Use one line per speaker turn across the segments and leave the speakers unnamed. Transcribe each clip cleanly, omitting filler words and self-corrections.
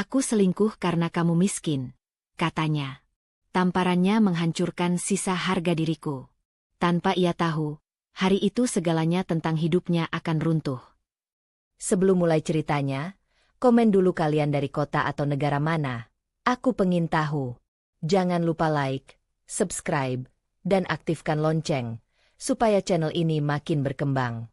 Aku selingkuh karena kamu miskin, katanya. Tamparannya menghancurkan sisa harga diriku. Tanpa ia tahu, hari itu segalanya tentang hidupnya akan runtuh.
Sebelum mulai ceritanya, komen dulu kalian dari kota atau negara mana. Aku pengen tahu. Jangan lupa like, subscribe, dan aktifkan lonceng, supaya channel ini makin berkembang.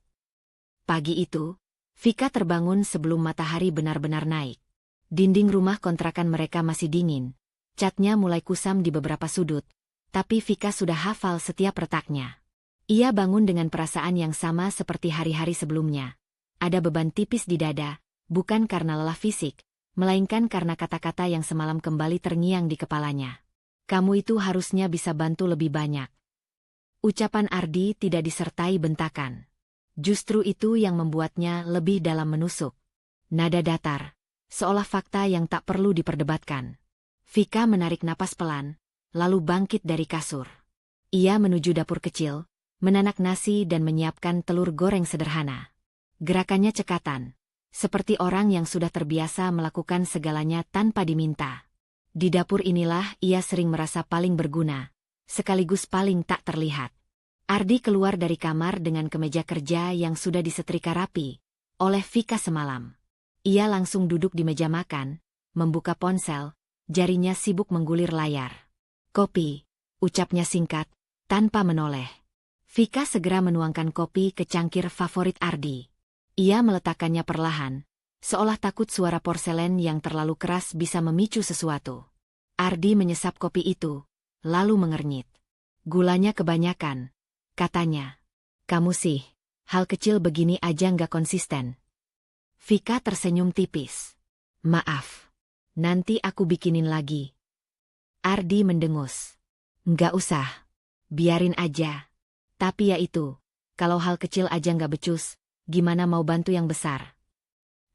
Pagi itu, Vika terbangun sebelum matahari benar-benar naik. Dinding rumah kontrakan mereka masih dingin. Catnya mulai kusam di beberapa sudut, tapi Vika sudah hafal setiap retaknya. Ia bangun dengan perasaan yang sama seperti hari-hari sebelumnya. Ada beban tipis di dada, bukan karena lelah fisik, melainkan karena kata-kata yang semalam kembali terngiang di kepalanya. Kamu itu harusnya bisa bantu lebih banyak. Ucapan Ardi tidak disertai bentakan. Justru itu yang membuatnya lebih dalam menusuk. Nada datar, seolah fakta yang tak perlu diperdebatkan. Vika menarik napas pelan, lalu bangkit dari kasur. Ia menuju dapur kecil, menanak nasi dan menyiapkan telur goreng sederhana. Gerakannya cekatan, seperti orang yang sudah terbiasa melakukan segalanya tanpa diminta. Di dapur inilah ia sering merasa paling berguna, sekaligus paling tak terlihat. Ardi keluar dari kamar dengan kemeja kerja yang sudah disetrika rapi oleh Vika semalam. Ia langsung duduk di meja makan, membuka ponsel, jarinya sibuk menggulir layar. Kopi, ucapnya singkat, tanpa menoleh. Vika segera menuangkan kopi ke cangkir favorit Ardi. Ia meletakkannya perlahan, seolah takut suara porselen yang terlalu keras bisa memicu sesuatu. Ardi menyesap kopi itu, lalu mengernyit. Gulanya kebanyakan, katanya. Kamu sih, hal kecil begini aja nggak konsisten. Vika tersenyum tipis. Maaf, nanti aku bikinin lagi. Ardi mendengus. Nggak usah, biarin aja. Tapi ya itu, kalau hal kecil aja nggak becus, gimana mau bantu yang besar?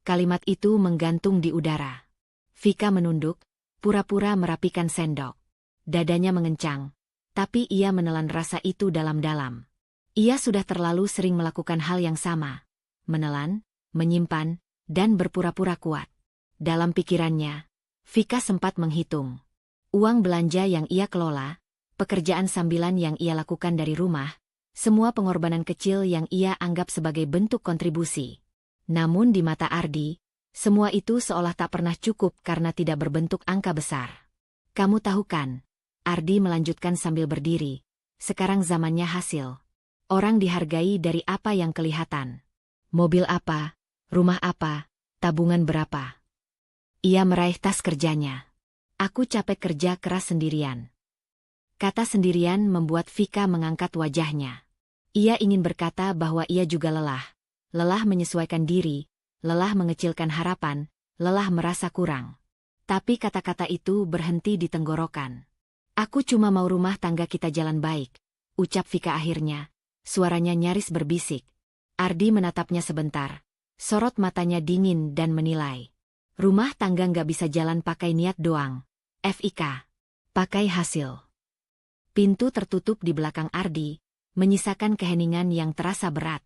Kalimat itu menggantung di udara. Vika menunduk, pura-pura merapikan sendok. Dadanya mengencang, tapi ia menelan rasa itu dalam-dalam. Ia sudah terlalu sering melakukan hal yang sama. Menelan, menyimpan, dan berpura-pura kuat. Dalam pikirannya, Vika sempat menghitung. Uang belanja yang ia kelola, pekerjaan sambilan yang ia lakukan dari rumah, semua pengorbanan kecil yang ia anggap sebagai bentuk kontribusi. Namun di mata Ardi, semua itu seolah tak pernah cukup karena tidak berbentuk angka besar. Kamu tahu kan, Ardi melanjutkan sambil berdiri, sekarang zamannya hasil. Orang dihargai dari apa yang kelihatan. Mobil apa, rumah apa, tabungan berapa. Ia meraih tas kerjanya. Aku capek kerja keras sendirian. Kata sendirian membuat Vika mengangkat wajahnya. Ia ingin berkata bahwa ia juga lelah. Lelah menyesuaikan diri, lelah mengecilkan harapan, lelah merasa kurang. Tapi kata-kata itu berhenti di tenggorokan. Aku cuma mau rumah tangga kita jalan baik, ucap Vika akhirnya. Suaranya nyaris berbisik. Ardi menatapnya sebentar. Sorot matanya dingin dan menilai. Rumah tangga nggak bisa jalan pakai niat doang. FIK. Pakai hasil. Pintu tertutup di belakang Ardi, menyisakan keheningan yang terasa berat.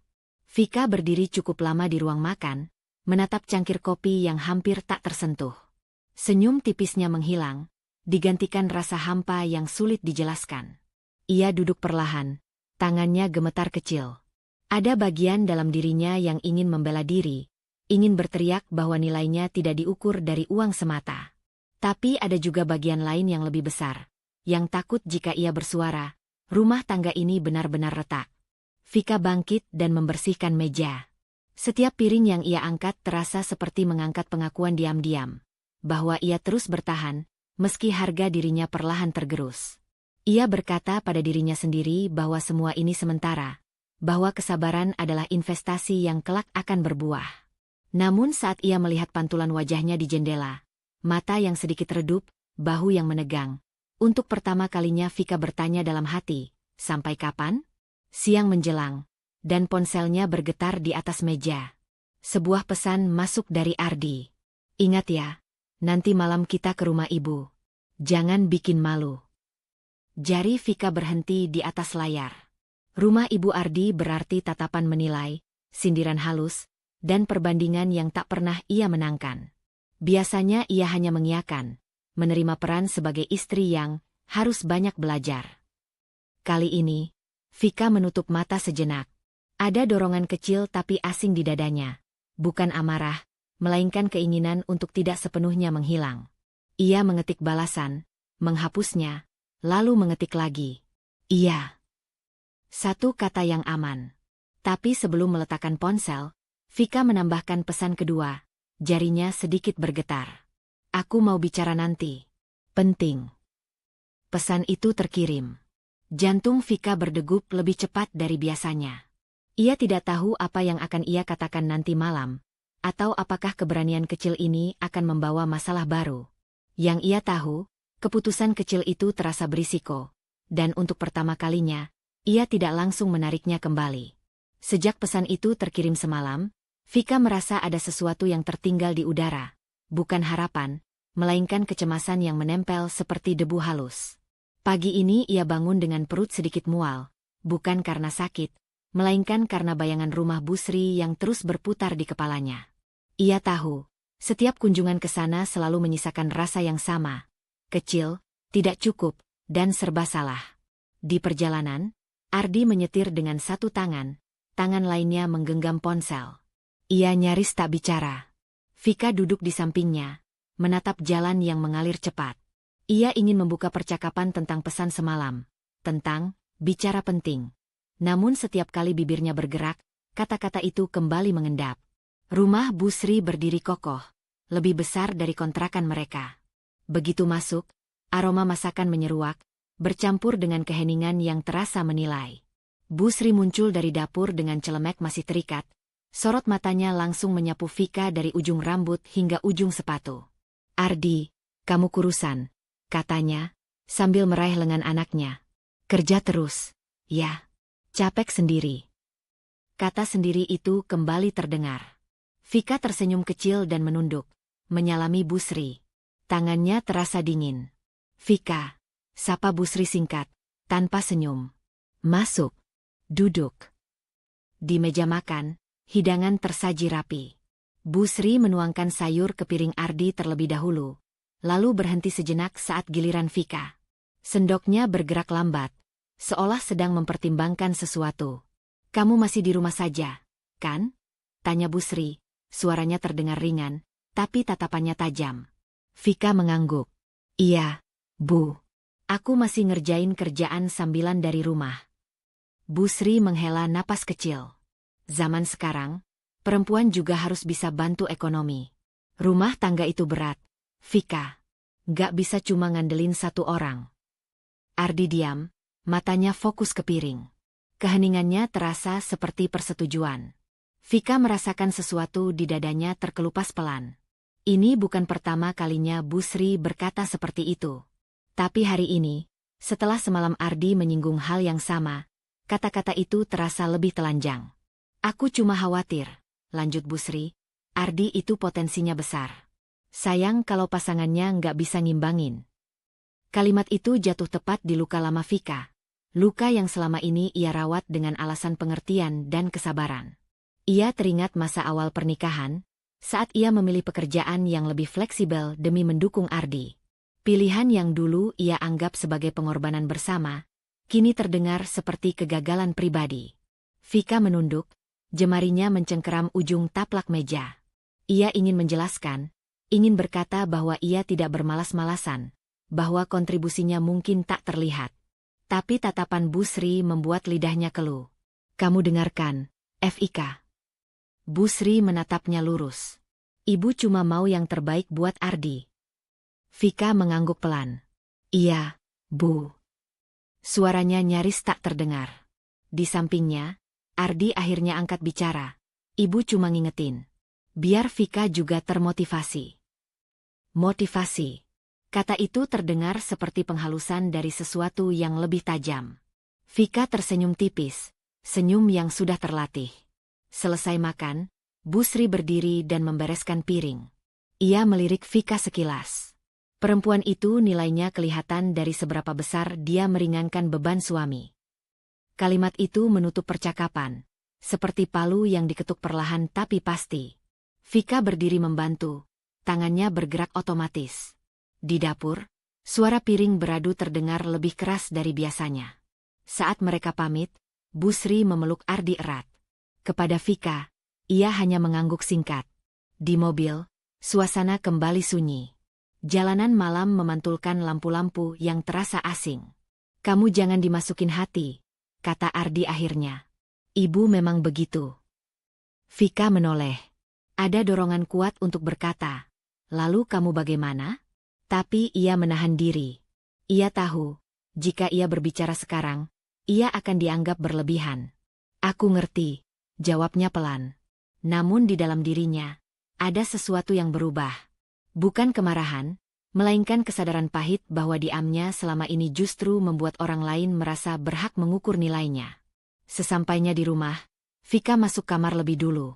Vika berdiri cukup lama di ruang makan, menatap cangkir kopi yang hampir tak tersentuh. Senyum tipisnya menghilang, digantikan rasa hampa yang sulit dijelaskan. Ia duduk perlahan, tangannya gemetar kecil. Ada bagian dalam dirinya yang ingin membela diri, ingin berteriak bahwa nilainya tidak diukur dari uang semata. Tapi ada juga bagian lain yang lebih besar, yang takut jika ia bersuara, rumah tangga ini benar-benar retak. Vika bangkit dan membersihkan meja. Setiap piring yang ia angkat terasa seperti mengangkat pengakuan diam-diam, bahwa ia terus bertahan, meski harga dirinya perlahan tergerus. Ia berkata pada dirinya sendiri bahwa semua ini sementara, bahwa kesabaran adalah investasi yang kelak akan berbuah. Namun saat ia melihat pantulan wajahnya di jendela, mata yang sedikit redup, bahu yang menegang, untuk pertama kalinya Vika bertanya dalam hati, sampai kapan? Siang menjelang, dan ponselnya bergetar di atas meja. Sebuah pesan masuk dari Ardi. Ingat ya, nanti malam kita ke rumah ibu. Jangan bikin malu. Jari Vika berhenti di atas layar. Rumah Ibu Ardi berarti tatapan menilai, sindiran halus, dan perbandingan yang tak pernah ia menangkan. Biasanya ia hanya mengiyakan, menerima peran sebagai istri yang harus banyak belajar. Kali ini, Vika menutup mata sejenak. Ada dorongan kecil tapi asing di dadanya. Bukan amarah, melainkan keinginan untuk tidak sepenuhnya menghilang. Ia mengetik balasan, menghapusnya, lalu mengetik lagi. Iya. Satu kata yang aman. Tapi sebelum meletakkan ponsel, Vika menambahkan pesan kedua. Jarinya sedikit bergetar. Aku mau bicara nanti. Penting. Pesan itu terkirim. Jantung Vika berdegup lebih cepat dari biasanya. Ia tidak tahu apa yang akan ia katakan nanti malam, atau apakah keberanian kecil ini akan membawa masalah baru. Yang ia tahu, keputusan kecil itu terasa berisiko, dan untuk pertama kalinya, ia tidak langsung menariknya kembali. Sejak pesan itu terkirim semalam, Vika merasa ada sesuatu yang tertinggal di udara. Bukan harapan, melainkan kecemasan yang menempel seperti debu halus. Pagi ini ia bangun dengan perut sedikit mual, bukan karena sakit, melainkan karena bayangan rumah Bu Sri yang terus berputar di kepalanya. Ia tahu, setiap kunjungan ke sana selalu menyisakan rasa yang sama. Kecil, tidak cukup, dan serba salah. Di perjalanan, Ardi menyetir dengan satu tangan lainnya menggenggam ponsel. Ia nyaris tak bicara. Vika duduk di sampingnya, menatap jalan yang mengalir cepat. Ia ingin membuka percakapan tentang pesan semalam, tentang bicara penting. Namun setiap kali bibirnya bergerak, kata-kata itu kembali mengendap. Rumah Bu Sri berdiri kokoh, lebih besar dari kontrakan mereka. Begitu masuk, aroma masakan menyeruak, bercampur dengan keheningan yang terasa menilai. Bu Sri muncul dari dapur dengan celemek masih terikat. Sorot matanya langsung menyapu Vika dari ujung rambut hingga ujung sepatu. Ardi, kamu kurusan, katanya, sambil meraih lengan anaknya. Kerja terus, ya. Capek sendiri. Kata sendiri itu kembali terdengar. Vika tersenyum kecil dan menunduk, menyalami Bu Sri. Tangannya terasa dingin. Vika, sapa Bu Sri singkat, tanpa senyum. Masuk. Duduk. Di meja makan, hidangan tersaji rapi. Bu Sri menuangkan sayur ke piring Ardi terlebih dahulu, lalu berhenti sejenak saat giliran Vika. Sendoknya bergerak lambat, seolah sedang mempertimbangkan sesuatu. Kamu masih di rumah saja, kan? Tanya Bu Sri, suaranya terdengar ringan, tapi tatapannya tajam. Vika mengangguk. Iya, Bu. Aku masih ngerjain kerjaan sambilan dari rumah. Bu Sri menghela napas kecil. Zaman sekarang, perempuan juga harus bisa bantu ekonomi. Rumah tangga itu berat, Vika. Gak bisa cuma ngandelin satu orang. Ardi diam, matanya fokus ke piring. Keheningannya terasa seperti persetujuan. Vika merasakan sesuatu di dadanya terkelupas pelan. Ini bukan pertama kalinya Bu Sri berkata seperti itu. Tapi hari ini, setelah semalam Ardi menyinggung hal yang sama, kata-kata itu terasa lebih telanjang. Aku cuma khawatir, lanjut Bu Sri, Ardi itu potensinya besar. Sayang kalau pasangannya nggak bisa ngimbangin. Kalimat itu jatuh tepat di luka lama Vika. Luka yang selama ini ia rawat dengan alasan pengertian dan kesabaran. Ia teringat masa awal pernikahan, saat ia memilih pekerjaan yang lebih fleksibel demi mendukung Ardi. Pilihan yang dulu ia anggap sebagai pengorbanan bersama, kini terdengar seperti kegagalan pribadi. Vika menunduk, jemarinya mencengkeram ujung taplak meja. Ia ingin menjelaskan, ingin berkata bahwa ia tidak bermalas-malasan, bahwa kontribusinya mungkin tak terlihat. Tapi tatapan Bu Sri membuat lidahnya keluh. Kamu dengarkan, Fika. Bu Sri menatapnya lurus. Ibu cuma mau yang terbaik buat Ardi. Vika mengangguk pelan. Iya, Bu. Suaranya nyaris tak terdengar. Di sampingnya, Ardi akhirnya angkat bicara. Ibu cuma ngingetin. Biar Vika juga termotivasi. Motivasi. Kata itu terdengar seperti penghalusan dari sesuatu yang lebih tajam. Vika tersenyum tipis, senyum yang sudah terlatih. Selesai makan, Bu Sri berdiri dan membereskan piring. Ia melirik Vika sekilas. Perempuan itu nilainya kelihatan dari seberapa besar dia meringankan beban suami. Kalimat itu menutup percakapan, seperti palu yang diketuk perlahan tapi pasti. Vika berdiri membantu, tangannya bergerak otomatis. Di dapur, suara piring beradu terdengar lebih keras dari biasanya. Saat mereka pamit, Bu Sri memeluk Ardi erat. Kepada Vika, ia hanya mengangguk singkat. Di mobil, suasana kembali sunyi. Jalanan malam memantulkan lampu-lampu yang terasa asing. "Kamu jangan dimasukin hati," kata Ardi akhirnya. "Ibu memang begitu." Vika menoleh. Ada dorongan kuat untuk berkata, "Lalu kamu bagaimana?" Tapi ia menahan diri. Ia tahu, jika ia berbicara sekarang, ia akan dianggap berlebihan. "Aku ngerti," jawabnya pelan. Namun di dalam dirinya, ada sesuatu yang berubah. Bukan kemarahan, melainkan kesadaran pahit bahwa diamnya selama ini justru membuat orang lain merasa berhak mengukur nilainya. Sesampainya di rumah, Vika masuk kamar lebih dulu.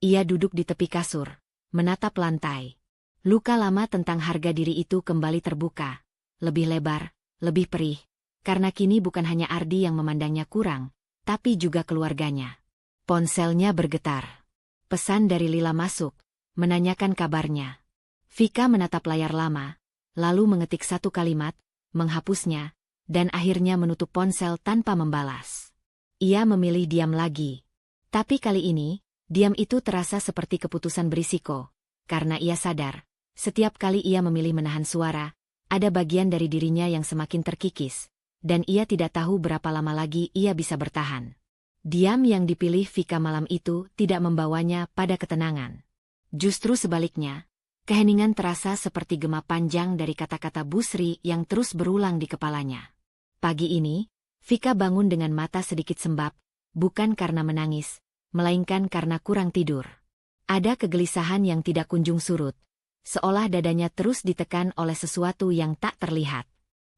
Ia duduk di tepi kasur, menatap lantai. Luka lama tentang harga diri itu kembali terbuka. Lebih lebar, lebih perih, karena kini bukan hanya Ardi yang memandangnya kurang, tapi juga keluarganya. Ponselnya bergetar. Pesan dari Lila masuk, menanyakan kabarnya. Vika menatap layar lama, lalu mengetik satu kalimat, menghapusnya, dan akhirnya menutup ponsel tanpa membalas. Ia memilih diam lagi. Tapi kali ini, diam itu terasa seperti keputusan berisiko, karena ia sadar, setiap kali ia memilih menahan suara, ada bagian dari dirinya yang semakin terkikis, dan ia tidak tahu berapa lama lagi ia bisa bertahan. Diam yang dipilih Vika malam itu tidak membawanya pada ketenangan. Justru sebaliknya, keheningan terasa seperti gema panjang dari kata-kata Bu Sri yang terus berulang di kepalanya. Pagi ini, Vika bangun dengan mata sedikit sembab, bukan karena menangis, melainkan karena kurang tidur. Ada kegelisahan yang tidak kunjung surut, seolah dadanya terus ditekan oleh sesuatu yang tak terlihat.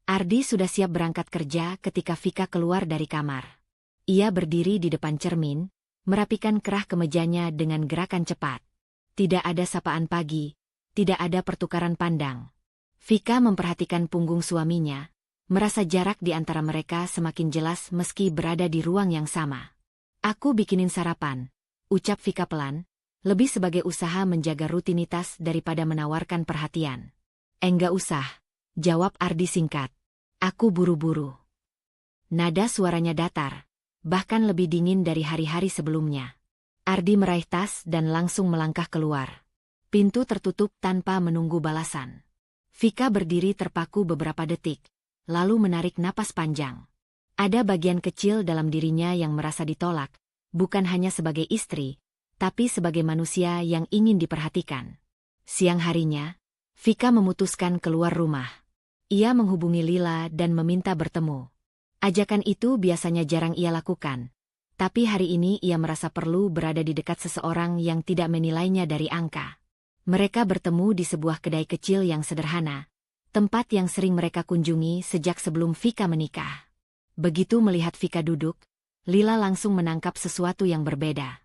Ardi sudah siap berangkat kerja ketika Vika keluar dari kamar. Ia berdiri di depan cermin, merapikan kerah kemejanya dengan gerakan cepat. Tidak ada sapaan pagi, tidak ada pertukaran pandang. Vika memperhatikan punggung suaminya, merasa jarak di antara mereka semakin jelas meski berada di ruang yang sama. "Aku bikinin sarapan," ucap Vika pelan, lebih sebagai usaha menjaga rutinitas daripada menawarkan perhatian. "Enggak usah," jawab Ardi singkat. "Aku buru-buru." Nada suaranya datar, bahkan lebih dingin dari hari-hari sebelumnya. Ardi meraih tas dan langsung melangkah keluar. Pintu tertutup tanpa menunggu balasan. Vika berdiri terpaku beberapa detik, lalu menarik napas panjang. Ada bagian kecil dalam dirinya yang merasa ditolak, bukan hanya sebagai istri, tapi sebagai manusia yang ingin diperhatikan. Siang harinya, Vika memutuskan keluar rumah. Ia menghubungi Lila dan meminta bertemu. Ajakan itu biasanya jarang ia lakukan, tapi hari ini ia merasa perlu berada di dekat seseorang yang tidak menilainya dari angka. Mereka bertemu di sebuah kedai kecil yang sederhana, tempat yang sering mereka kunjungi sejak sebelum Vika menikah. Begitu melihat Vika duduk, Lila langsung menangkap sesuatu yang berbeda.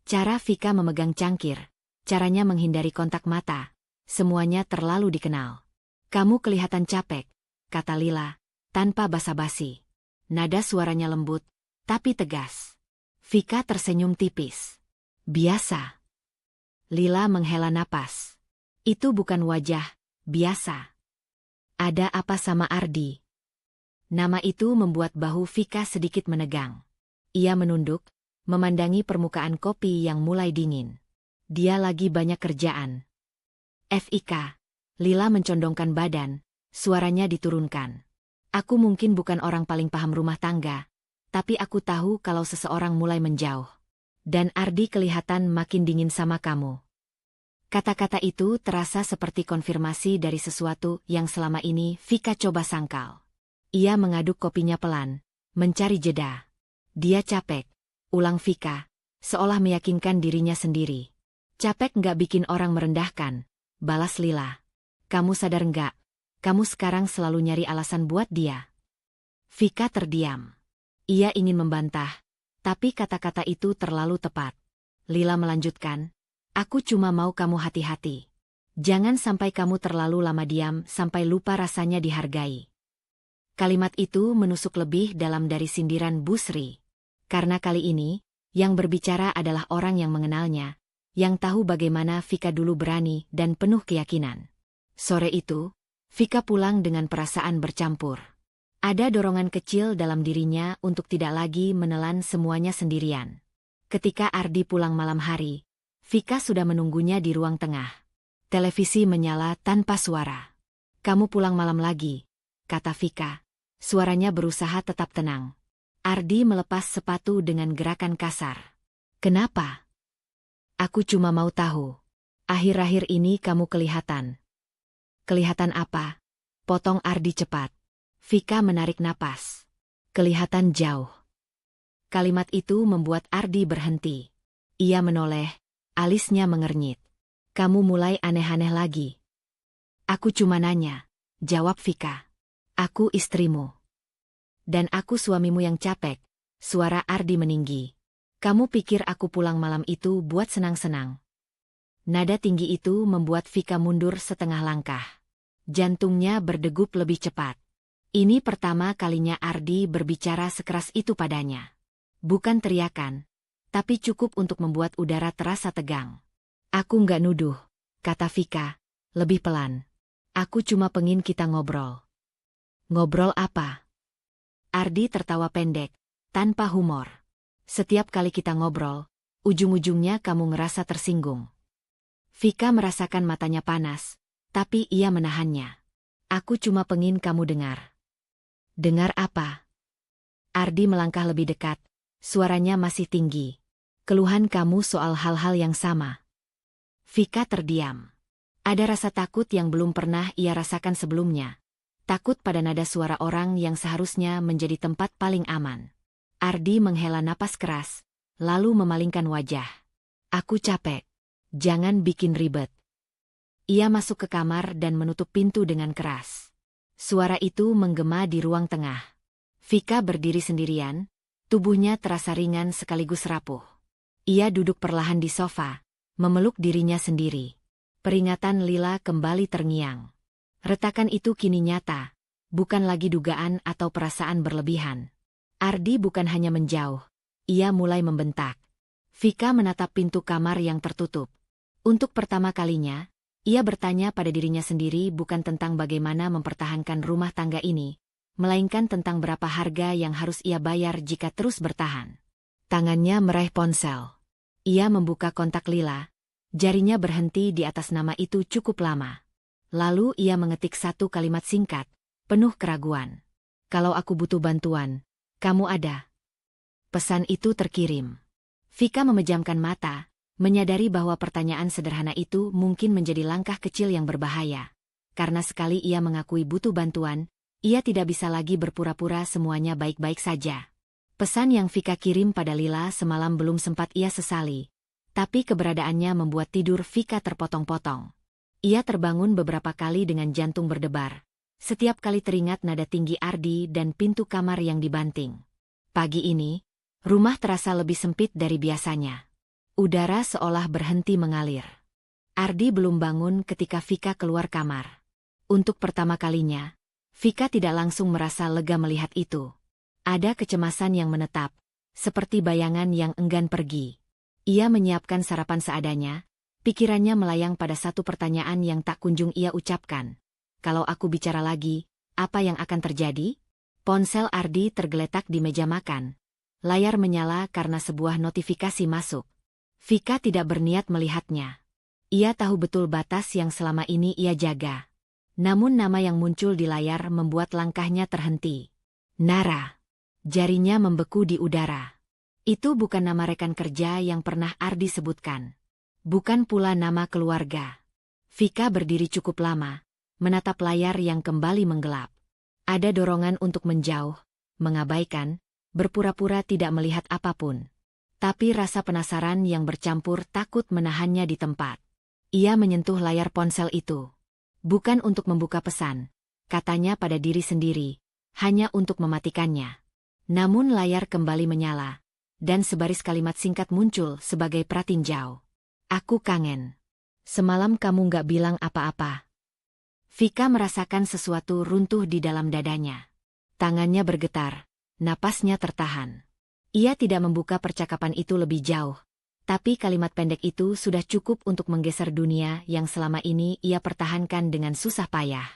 Cara Vika memegang cangkir, caranya menghindari kontak mata, semuanya terlalu dikenal. "Kamu kelihatan capek," kata Lila, tanpa basa-basi. Nada suaranya lembut, tapi tegas. Vika tersenyum tipis. "Biasa." Lila menghela napas. "Itu bukan wajah biasa." "Ada apa sama Ardi?" Nama itu membuat bahu Vika sedikit menegang. Ia menunduk, memandangi permukaan kopi yang mulai dingin. Dia lagi banyak kerjaan. "Fik." Lila mencondongkan badan, suaranya diturunkan. "Aku mungkin bukan orang paling paham rumah tangga, tapi aku tahu kalau seseorang mulai menjauh. Dan Ardi kelihatan makin dingin sama kamu." Kata-kata itu terasa seperti konfirmasi dari sesuatu yang selama ini Vika coba sangkal. Ia mengaduk kopinya pelan, mencari jeda. "Dia capek," ulang Vika, seolah meyakinkan dirinya sendiri. "Capek nggak bikin orang merendahkan," balas Lila. "Kamu sadar nggak? Kamu sekarang selalu nyari alasan buat dia." Vika terdiam. Ia ingin membantah, tapi kata-kata itu terlalu tepat. Lila melanjutkan, "Aku cuma mau kamu hati-hati. Jangan sampai kamu terlalu lama diam sampai lupa rasanya dihargai." Kalimat itu menusuk lebih dalam dari sindiran Bu Sri. Karena kali ini, yang berbicara adalah orang yang mengenalnya, yang tahu bagaimana Vika dulu berani dan penuh keyakinan. Sore itu, Vika pulang dengan perasaan bercampur. Ada dorongan kecil dalam dirinya untuk tidak lagi menelan semuanya sendirian. Ketika Ardi pulang malam hari, Vika sudah menunggunya di ruang tengah. Televisi menyala tanpa suara. "Kamu pulang malam lagi," kata Vika. Suaranya berusaha tetap tenang. Ardi melepas sepatu dengan gerakan kasar. "Kenapa?" "Aku cuma mau tahu. Akhir-akhir ini kamu kelihatan." "Kelihatan apa?" potong Ardi cepat. Vika menarik napas. "Kelihatan jauh." Kalimat itu membuat Ardi berhenti. Ia menoleh, alisnya mengernyit. "Kamu mulai aneh-aneh lagi." "Aku cuma nanya," jawab Vika. "Aku istrimu. Dan aku suamimu yang capek." Suara Ardi meninggi. "Kamu pikir aku pulang malam itu buat senang-senang?" Nada tinggi itu membuat Vika mundur setengah langkah. Jantungnya berdegup lebih cepat. Ini pertama kalinya Ardi berbicara sekeras itu padanya. Bukan teriakan, tapi cukup untuk membuat udara terasa tegang. "Aku nggak nuduh," kata Vika, lebih pelan. "Aku cuma pengin kita ngobrol." "Ngobrol apa?" Ardi tertawa pendek, tanpa humor. "Setiap kali kita ngobrol, ujung-ujungnya kamu ngerasa tersinggung." Vika merasakan matanya panas, tapi ia menahannya. "Aku cuma pengin kamu dengar." "Dengar apa?" Ardi melangkah lebih dekat, suaranya masih tinggi. "Keluhan kamu soal hal-hal yang sama." Vika terdiam. Ada rasa takut yang belum pernah ia rasakan sebelumnya. Takut pada nada suara orang yang seharusnya menjadi tempat paling aman. Ardi menghela napas keras, lalu memalingkan wajah. "Aku capek. Jangan bikin ribet." Ia masuk ke kamar dan menutup pintu dengan keras. Suara itu menggema di ruang tengah. Vika berdiri sendirian, tubuhnya terasa ringan sekaligus rapuh. Ia duduk perlahan di sofa, memeluk dirinya sendiri. Peringatan lila kembali terngiang. Retakan itu kini nyata, bukan lagi dugaan atau perasaan berlebihan. Ardi bukan hanya menjauh, ia mulai membentak. Vika menatap pintu kamar yang tertutup. Untuk pertama kalinya, ia bertanya pada dirinya sendiri bukan tentang bagaimana mempertahankan rumah tangga ini, melainkan tentang berapa harga yang harus ia bayar jika terus bertahan. Tangannya meraih ponsel. Ia membuka kontak lila, jarinya berhenti di atas nama itu cukup lama. Lalu ia mengetik satu kalimat singkat, penuh keraguan. "Kalau aku butuh bantuan, kamu ada." Pesan itu terkirim. Vika memejamkan mata, menyadari bahwa pertanyaan sederhana itu mungkin menjadi langkah kecil yang berbahaya. Karena sekali ia mengakui butuh bantuan, ia tidak bisa lagi berpura-pura semuanya baik-baik saja. Pesan yang Vika kirim pada Lila semalam belum sempat ia sesali, tapi keberadaannya membuat tidur Vika terpotong-potong. Ia terbangun beberapa kali dengan jantung berdebar. Setiap kali teringat nada tinggi Ardi dan pintu kamar yang dibanting. Pagi ini, rumah terasa lebih sempit dari biasanya. Udara seolah berhenti mengalir. Ardi belum bangun ketika Vika keluar kamar. Untuk pertama kalinya, Vika tidak langsung merasa lega melihat itu. Ada kecemasan yang menetap, seperti bayangan yang enggan pergi. Ia menyiapkan sarapan seadanya. Pikirannya melayang pada satu pertanyaan yang tak kunjung ia ucapkan. Kalau aku bicara lagi, apa yang akan terjadi? Ponsel Ardi tergeletak di meja makan. Layar menyala karena sebuah notifikasi masuk. Vika tidak berniat melihatnya. Ia tahu betul batas yang selama ini ia jaga. Namun nama yang muncul di layar membuat langkahnya terhenti. Nara. Jarinya membeku di udara. Itu bukan nama rekan kerja yang pernah Ardi sebutkan. Bukan pula nama keluarga. Vika berdiri cukup lama, menatap layar yang kembali menggelap. Ada dorongan untuk menjauh, mengabaikan, berpura-pura tidak melihat apapun. Tapi rasa penasaran yang bercampur takut menahannya di tempat. Ia menyentuh layar ponsel itu. Bukan untuk membuka pesan, katanya pada diri sendiri, hanya untuk mematikannya. Namun layar kembali menyala, dan sebaris kalimat singkat muncul sebagai pratinjau. "Aku kangen. Semalam kamu nggak bilang apa-apa." Vika merasakan sesuatu runtuh di dalam dadanya. Tangannya bergetar, napasnya tertahan. Ia tidak membuka percakapan itu lebih jauh, Tapi kalimat pendek itu sudah cukup untuk menggeser dunia yang selama ini ia pertahankan dengan susah payah.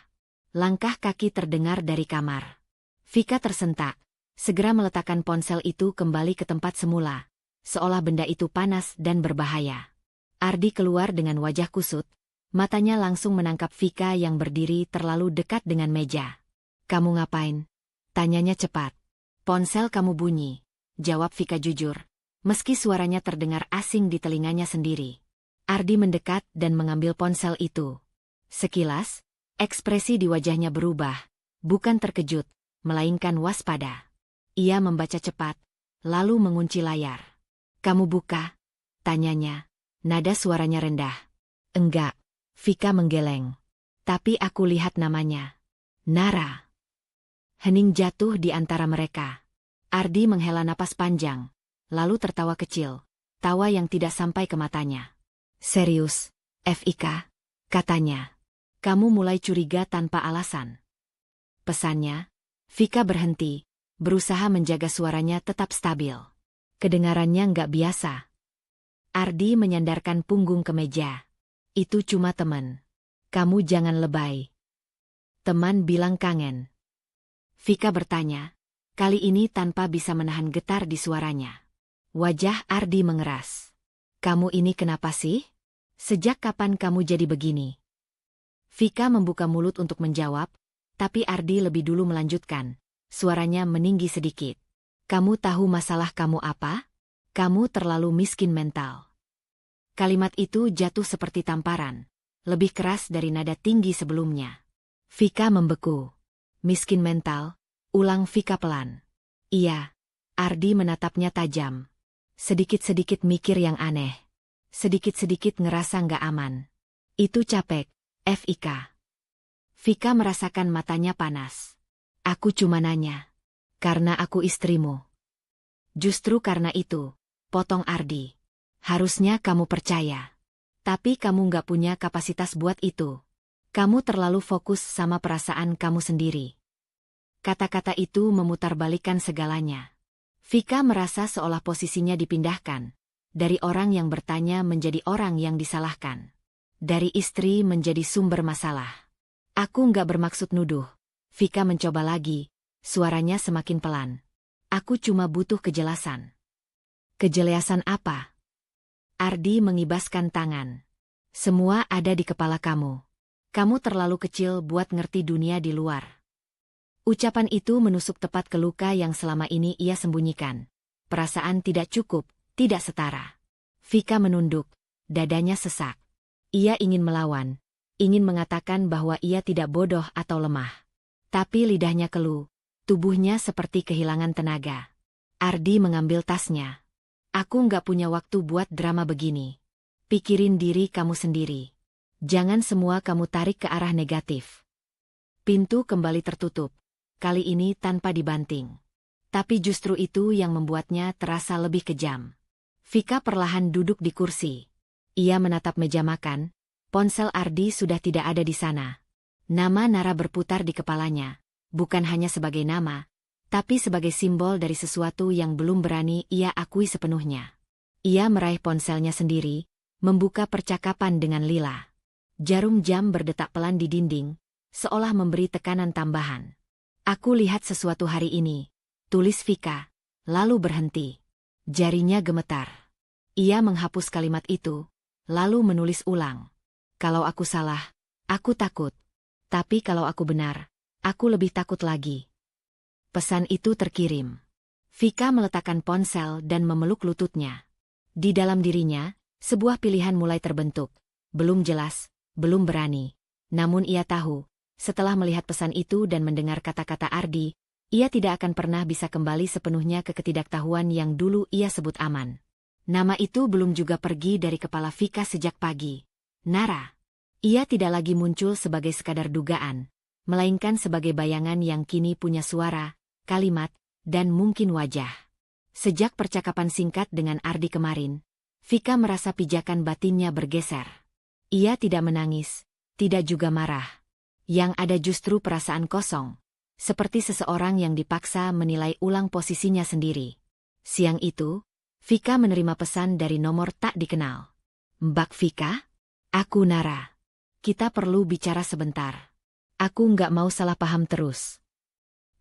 Langkah kaki terdengar dari kamar. Vika tersentak, segera meletakkan ponsel itu kembali ke tempat semula, seolah benda itu panas dan berbahaya. Ardi keluar dengan wajah kusut, matanya langsung menangkap Vika yang berdiri terlalu dekat dengan meja. "Kamu ngapain?" tanyanya cepat. "Ponsel kamu bunyi," jawab Vika jujur, meski suaranya terdengar asing di telinganya sendiri. Ardi mendekat dan mengambil ponsel itu. Sekilas, ekspresi di wajahnya berubah, bukan terkejut, melainkan waspada. Ia membaca cepat, lalu mengunci layar. "Kamu buka?" tanyanya. Nada suaranya rendah. "Enggak," Vika menggeleng. "Tapi aku lihat namanya. Nara." Hening jatuh di antara mereka. Ardi menghela napas panjang, lalu tertawa kecil, tawa yang tidak sampai ke matanya. "Serius, Fika?" katanya. "Kamu mulai curiga tanpa alasan." Pesannya. Vika berhenti, berusaha menjaga suaranya tetap stabil. Kedengarannya nggak biasa. Ardi menyandarkan punggung ke meja. "Itu cuma teman. Kamu jangan lebay." "Teman bilang kangen?" Vika bertanya, kali ini tanpa bisa menahan getar di suaranya. Wajah Ardi mengeras. "Kamu ini kenapa sih? Sejak kapan kamu jadi begini?" Vika membuka mulut untuk menjawab, tapi Ardi lebih dulu melanjutkan. Suaranya meninggi sedikit. "Kamu tahu masalah kamu apa? Kamu terlalu miskin mental." Kalimat itu jatuh seperti tamparan, lebih keras dari nada tinggi sebelumnya. Vika membeku. "Miskin mental?" ulang Vika pelan. "Iya." Ardi menatapnya tajam. Sedikit-sedikit mikir yang aneh. Sedikit-sedikit ngerasa nggak aman. "Itu capek, Fika." Vika merasakan matanya panas. "Aku cuma nanya. Karena aku istrimu." "Justru karena itu," potong Ardi. "Harusnya kamu percaya. Tapi kamu nggak punya kapasitas buat itu. Kamu terlalu fokus sama perasaan kamu sendiri." Kata-kata itu memutarbalikkan segalanya. Vika merasa seolah posisinya dipindahkan. Dari orang yang bertanya menjadi orang yang disalahkan. Dari istri menjadi sumber masalah. "Aku nggak bermaksud nuduh." Vika mencoba lagi, suaranya semakin pelan. "Aku cuma butuh kejelasan." "Kejelasan apa?" Ardi mengibaskan tangan. "Semua ada di kepala kamu. Kamu terlalu kecil buat ngerti dunia di luar." Ucapan itu menusuk tepat ke luka yang selama ini ia sembunyikan. Perasaan tidak cukup, tidak setara. Vika menunduk, dadanya sesak. Ia ingin melawan, ingin mengatakan bahwa ia tidak bodoh atau lemah. Tapi lidahnya keluh, tubuhnya seperti kehilangan tenaga. Ardi mengambil tasnya. "Aku nggak punya waktu buat drama begini. Pikirin diri kamu sendiri. Jangan semua kamu tarik ke arah negatif." Pintu kembali tertutup, kali ini tanpa dibanting. Tapi justru itu yang membuatnya terasa lebih kejam. Vika perlahan duduk di kursi. Ia menatap meja makan. Ponsel Ardi sudah tidak ada di sana. Nama Nara berputar di kepalanya, bukan hanya sebagai nama, tapi sebagai simbol dari sesuatu yang belum berani ia akui sepenuhnya. Ia meraih ponselnya sendiri, membuka percakapan dengan Lila. Jarum jam berdetak pelan di dinding, seolah memberi tekanan tambahan. "Aku lihat sesuatu hari ini," tulis Vika, lalu berhenti. Jarinya gemetar. Ia menghapus kalimat itu, lalu menulis ulang. "Kalau aku salah, aku takut. Tapi kalau aku benar, aku lebih takut lagi." Pesan itu terkirim. Vika meletakkan ponsel dan memeluk lututnya. Di dalam dirinya, sebuah pilihan mulai terbentuk. Belum jelas, belum berani. Namun ia tahu, setelah melihat pesan itu dan mendengar kata-kata Ardi, ia tidak akan pernah bisa kembali sepenuhnya ke ketidaktahuan yang dulu ia sebut aman. Nama itu belum juga pergi dari kepala Vika sejak pagi. Nara. Ia tidak lagi muncul sebagai sekadar dugaan, melainkan sebagai bayangan yang kini punya suara, kalimat, dan mungkin wajah. Sejak percakapan singkat dengan Ardi kemarin, Vika merasa pijakan batinnya bergeser. Ia tidak menangis, tidak juga marah. Yang ada justru perasaan kosong, seperti seseorang yang dipaksa menilai ulang posisinya sendiri. Siang itu, Vika menerima pesan dari nomor tak dikenal. Mbak Vika? Aku Nara. Kita perlu bicara sebentar. Aku nggak mau salah paham terus.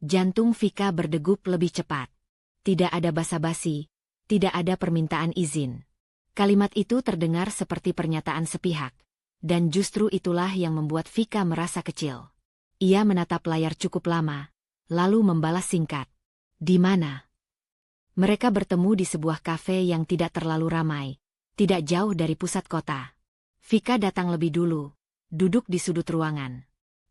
Jantung Vika berdegup lebih cepat. Tidak ada basa-basi, tidak ada permintaan izin. Kalimat itu terdengar seperti pernyataan sepihak. Dan justru itulah yang membuat Vika merasa kecil. Ia menatap layar cukup lama, lalu membalas singkat. Di mana? Mereka bertemu di sebuah kafe yang tidak terlalu ramai, tidak jauh dari pusat kota. Vika datang lebih dulu, duduk di sudut ruangan.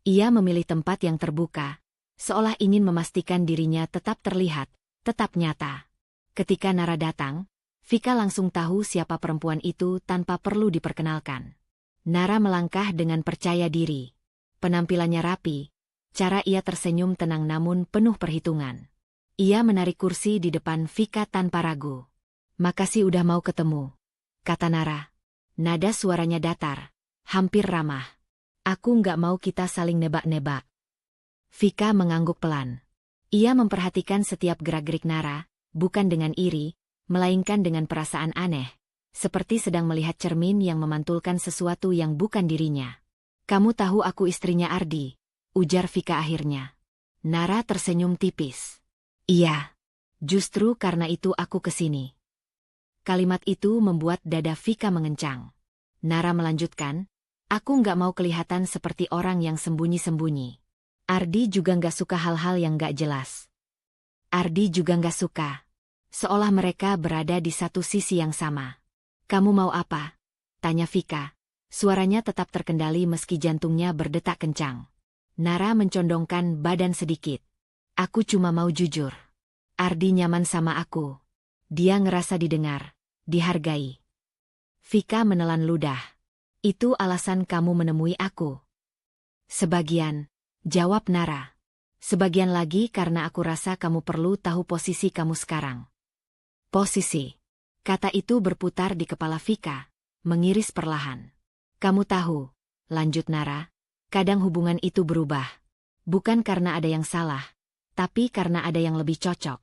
Ia memilih tempat yang terbuka, seolah ingin memastikan dirinya tetap terlihat, tetap nyata. Ketika Nara datang, Vika langsung tahu siapa perempuan itu tanpa perlu diperkenalkan. Nara melangkah dengan percaya diri. Penampilannya rapi, cara ia tersenyum tenang namun penuh perhitungan. Ia menarik kursi di depan Vika tanpa ragu. Makasih udah mau ketemu, kata Nara. Nada suaranya datar, hampir ramah. Aku nggak mau kita saling nebak-nebak. Vika mengangguk pelan. Ia memperhatikan setiap gerak-gerik Nara, bukan dengan iri, melainkan dengan perasaan aneh, seperti sedang melihat cermin yang memantulkan sesuatu yang bukan dirinya. Kamu tahu aku istrinya Ardi, ujar Vika akhirnya. Nara tersenyum tipis. Iya, justru karena itu aku kesini. Kalimat itu membuat dada Vika mengencang. Nara melanjutkan, aku nggak mau kelihatan seperti orang yang sembunyi-sembunyi. Ardi juga nggak suka hal-hal yang nggak jelas. Ardi juga nggak suka. Seolah mereka berada di satu sisi yang sama. Kamu mau apa? Tanya Vika. Suaranya tetap terkendali meski jantungnya berdetak kencang. Nara mencondongkan badan sedikit. Aku cuma mau jujur. Ardi nyaman sama aku. Dia ngerasa didengar, dihargai. Vika menelan ludah. Itu alasan kamu menemui aku? Sebagian, jawab Nara. Sebagian lagi karena aku rasa kamu perlu tahu posisi kamu sekarang. Posisi. Kata itu berputar di kepala Vika, mengiris perlahan. Kamu tahu, lanjut Nara, kadang hubungan itu berubah. Bukan karena ada yang salah, tapi karena ada yang lebih cocok.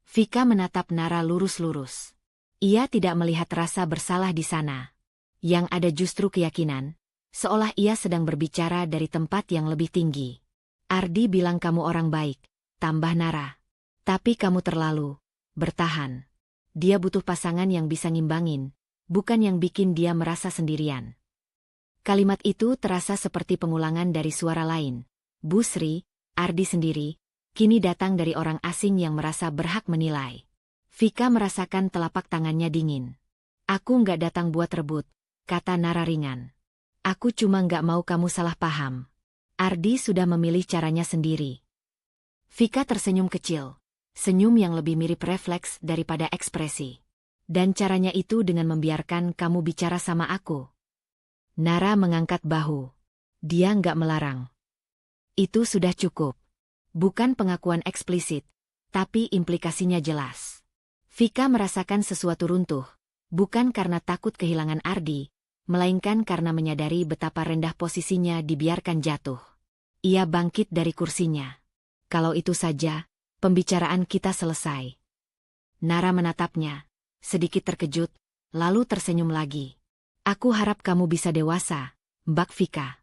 Vika menatap Nara lurus-lurus. Ia tidak melihat rasa bersalah di sana. Yang ada justru keyakinan, seolah ia sedang berbicara dari tempat yang lebih tinggi. Ardi bilang kamu orang baik, tambah Nara. Tapi kamu terlalu bertahan. Dia butuh pasangan yang bisa ngimbangin, bukan yang bikin dia merasa sendirian. Kalimat itu terasa seperti pengulangan dari suara lain. Bu Sri, Ardi sendiri, kini datang dari orang asing yang merasa berhak menilai. Vika merasakan telapak tangannya dingin. Aku nggak datang buat rebut, kata Nara ringan. Aku cuma nggak mau kamu salah paham. Ardi sudah memilih caranya sendiri. Vika tersenyum kecil. Senyum yang lebih mirip refleks daripada ekspresi. Dan caranya itu dengan membiarkan kamu bicara sama aku. Nara mengangkat bahu. Dia nggak melarang. Itu sudah cukup. Bukan pengakuan eksplisit, tapi implikasinya jelas. Vika merasakan sesuatu runtuh, bukan karena takut kehilangan Ardi, melainkan karena menyadari betapa rendah posisinya dibiarkan jatuh. Ia bangkit dari kursinya. Kalau itu saja, pembicaraan kita selesai. Nara menatapnya, sedikit terkejut, lalu tersenyum lagi. Aku harap kamu bisa dewasa, Mbak Vika.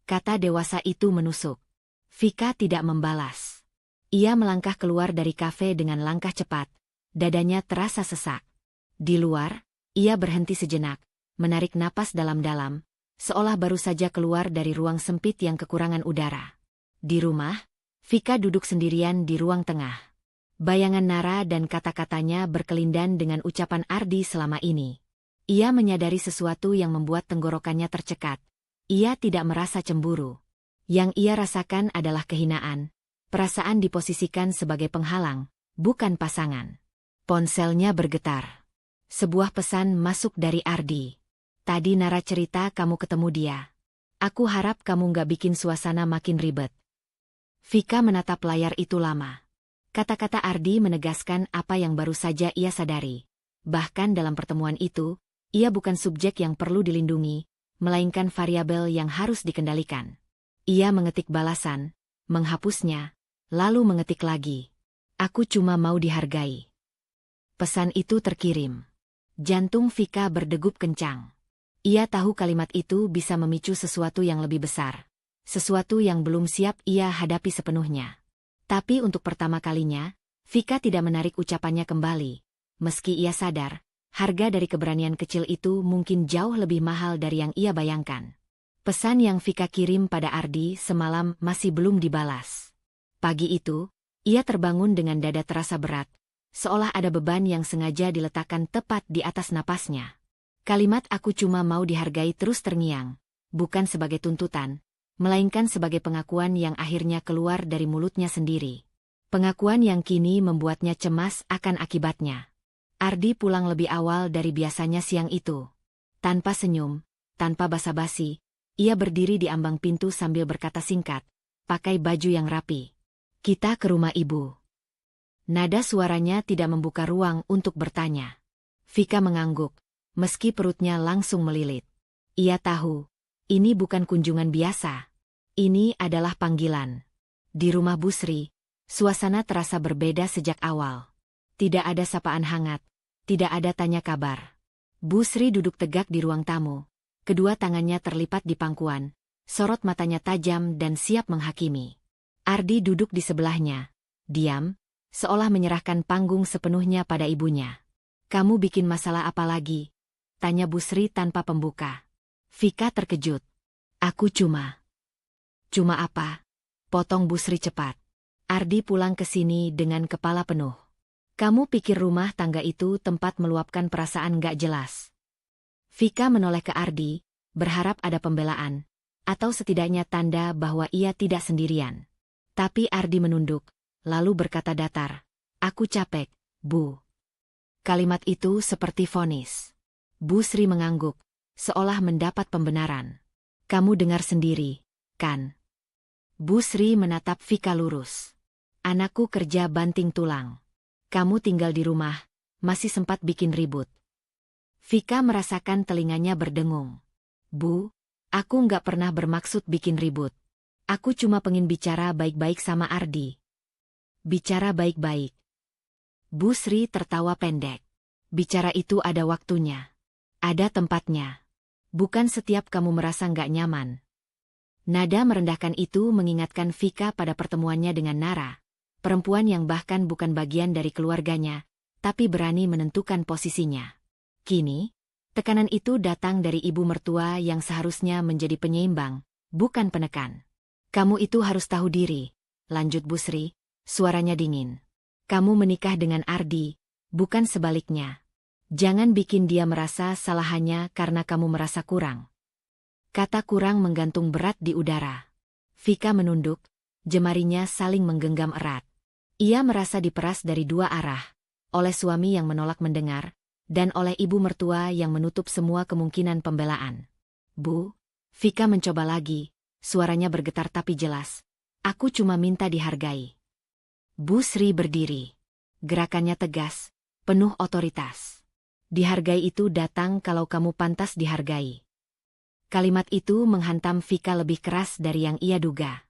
Kata dewasa itu menusuk. Vika tidak membalas. Ia melangkah keluar dari kafe dengan langkah cepat, dadanya terasa sesak. Di luar, ia berhenti sejenak, menarik napas dalam-dalam, seolah baru saja keluar dari ruang sempit yang kekurangan udara. Di rumah, Vika duduk sendirian di ruang tengah. Bayangan Nara dan kata-katanya berkelindan dengan ucapan Ardi selama ini. Ia menyadari sesuatu yang membuat tenggorokannya tercekat. Ia tidak merasa cemburu. Yang ia rasakan adalah kehinaan. Perasaan diposisikan sebagai penghalang, bukan pasangan. Ponselnya bergetar. Sebuah pesan masuk dari Ardi. Tadi Nara cerita kamu ketemu dia. Aku harap kamu nggak bikin suasana makin ribet. Vika menatap layar itu lama. Kata-kata Ardi menegaskan apa yang baru saja ia sadari. Bahkan dalam pertemuan itu, ia bukan subjek yang perlu dilindungi, melainkan variabel yang harus dikendalikan. Ia mengetik balasan, menghapusnya, lalu mengetik lagi. Aku cuma mau dihargai. Pesan itu terkirim. Jantung Vika berdegup kencang. Ia tahu kalimat itu bisa memicu sesuatu yang lebih besar. Sesuatu yang belum siap ia hadapi sepenuhnya. Tapi untuk pertama kalinya, Vika tidak menarik ucapannya kembali. Meski ia sadar, harga dari keberanian kecil itu mungkin jauh lebih mahal dari yang ia bayangkan. Pesan yang Vika kirim pada Ardi semalam masih belum dibalas. Pagi itu, ia terbangun dengan dada terasa berat, seolah ada beban yang sengaja diletakkan tepat di atas napasnya. Kalimat "aku cuma mau dihargai" terus terngiang, bukan sebagai tuntutan, melainkan sebagai pengakuan yang akhirnya keluar dari mulutnya sendiri. Pengakuan yang kini membuatnya cemas akan akibatnya. Ardi pulang lebih awal dari biasanya siang itu. Tanpa senyum, tanpa basa-basi, ia berdiri di ambang pintu sambil berkata singkat, pakai baju yang rapi. "Kita ke rumah ibu." Nada suaranya tidak membuka ruang untuk bertanya. Vika mengangguk, meski perutnya langsung melilit. Ia tahu, ini bukan kunjungan biasa. Ini adalah panggilan. Di rumah Busri, suasana terasa berbeda sejak awal. Tidak ada sapaan hangat, tidak ada tanya kabar. Busri duduk tegak di ruang tamu. Kedua tangannya terlipat di pangkuan, sorot matanya tajam dan siap menghakimi. Ardi duduk di sebelahnya, diam, seolah menyerahkan panggung sepenuhnya pada ibunya. "Kamu bikin masalah apa lagi?" tanya Busri tanpa pembuka. Vika terkejut. "Aku cuma apa?" potong Busri cepat. Ardi pulang ke sini dengan kepala penuh. "Kamu pikir rumah tangga itu tempat meluapkan perasaan gak jelas?" Vika menoleh ke Ardi, berharap ada pembelaan, atau setidaknya tanda bahwa ia tidak sendirian. Tapi Ardi menunduk, lalu berkata datar, "Aku capek, Bu." Kalimat itu seperti vonis. Busri mengangguk, seolah mendapat pembenaran. "Kamu dengar sendiri, kan?" Busri menatap Vika lurus. "Anakku kerja banting tulang. Kamu tinggal di rumah, masih sempat bikin ribut." Vika merasakan telinganya berdengung. "Bu, aku nggak pernah bermaksud bikin ribut. Aku cuma pengen bicara baik-baik sama Ardi." "Bicara baik-baik?" Busri tertawa pendek. "Bicara itu ada waktunya. Ada tempatnya. Bukan setiap kamu merasa nggak nyaman." Nada merendahkan itu mengingatkan Vika pada pertemuannya dengan Nara, perempuan yang bahkan bukan bagian dari keluarganya, tapi berani menentukan posisinya. Kini, tekanan itu datang dari ibu mertua yang seharusnya menjadi penyeimbang, bukan penekan. "Kamu itu harus tahu diri," lanjut Busri, suaranya dingin. "Kamu menikah dengan Ardi, bukan sebaliknya. Jangan bikin dia merasa salah hanya karena kamu merasa kurang." Kata kurang menggantung berat di udara. Vika menunduk, jemarinya saling menggenggam erat. Ia merasa diperas dari dua arah, oleh suami yang menolak mendengar, dan oleh ibu mertua yang menutup semua kemungkinan pembelaan. "Bu," Vika mencoba lagi, suaranya bergetar tapi jelas. "Aku cuma minta dihargai." Busri berdiri. Gerakannya tegas, penuh otoritas. "Dihargai itu datang kalau kamu pantas dihargai." Kalimat itu menghantam Vika lebih keras dari yang ia duga.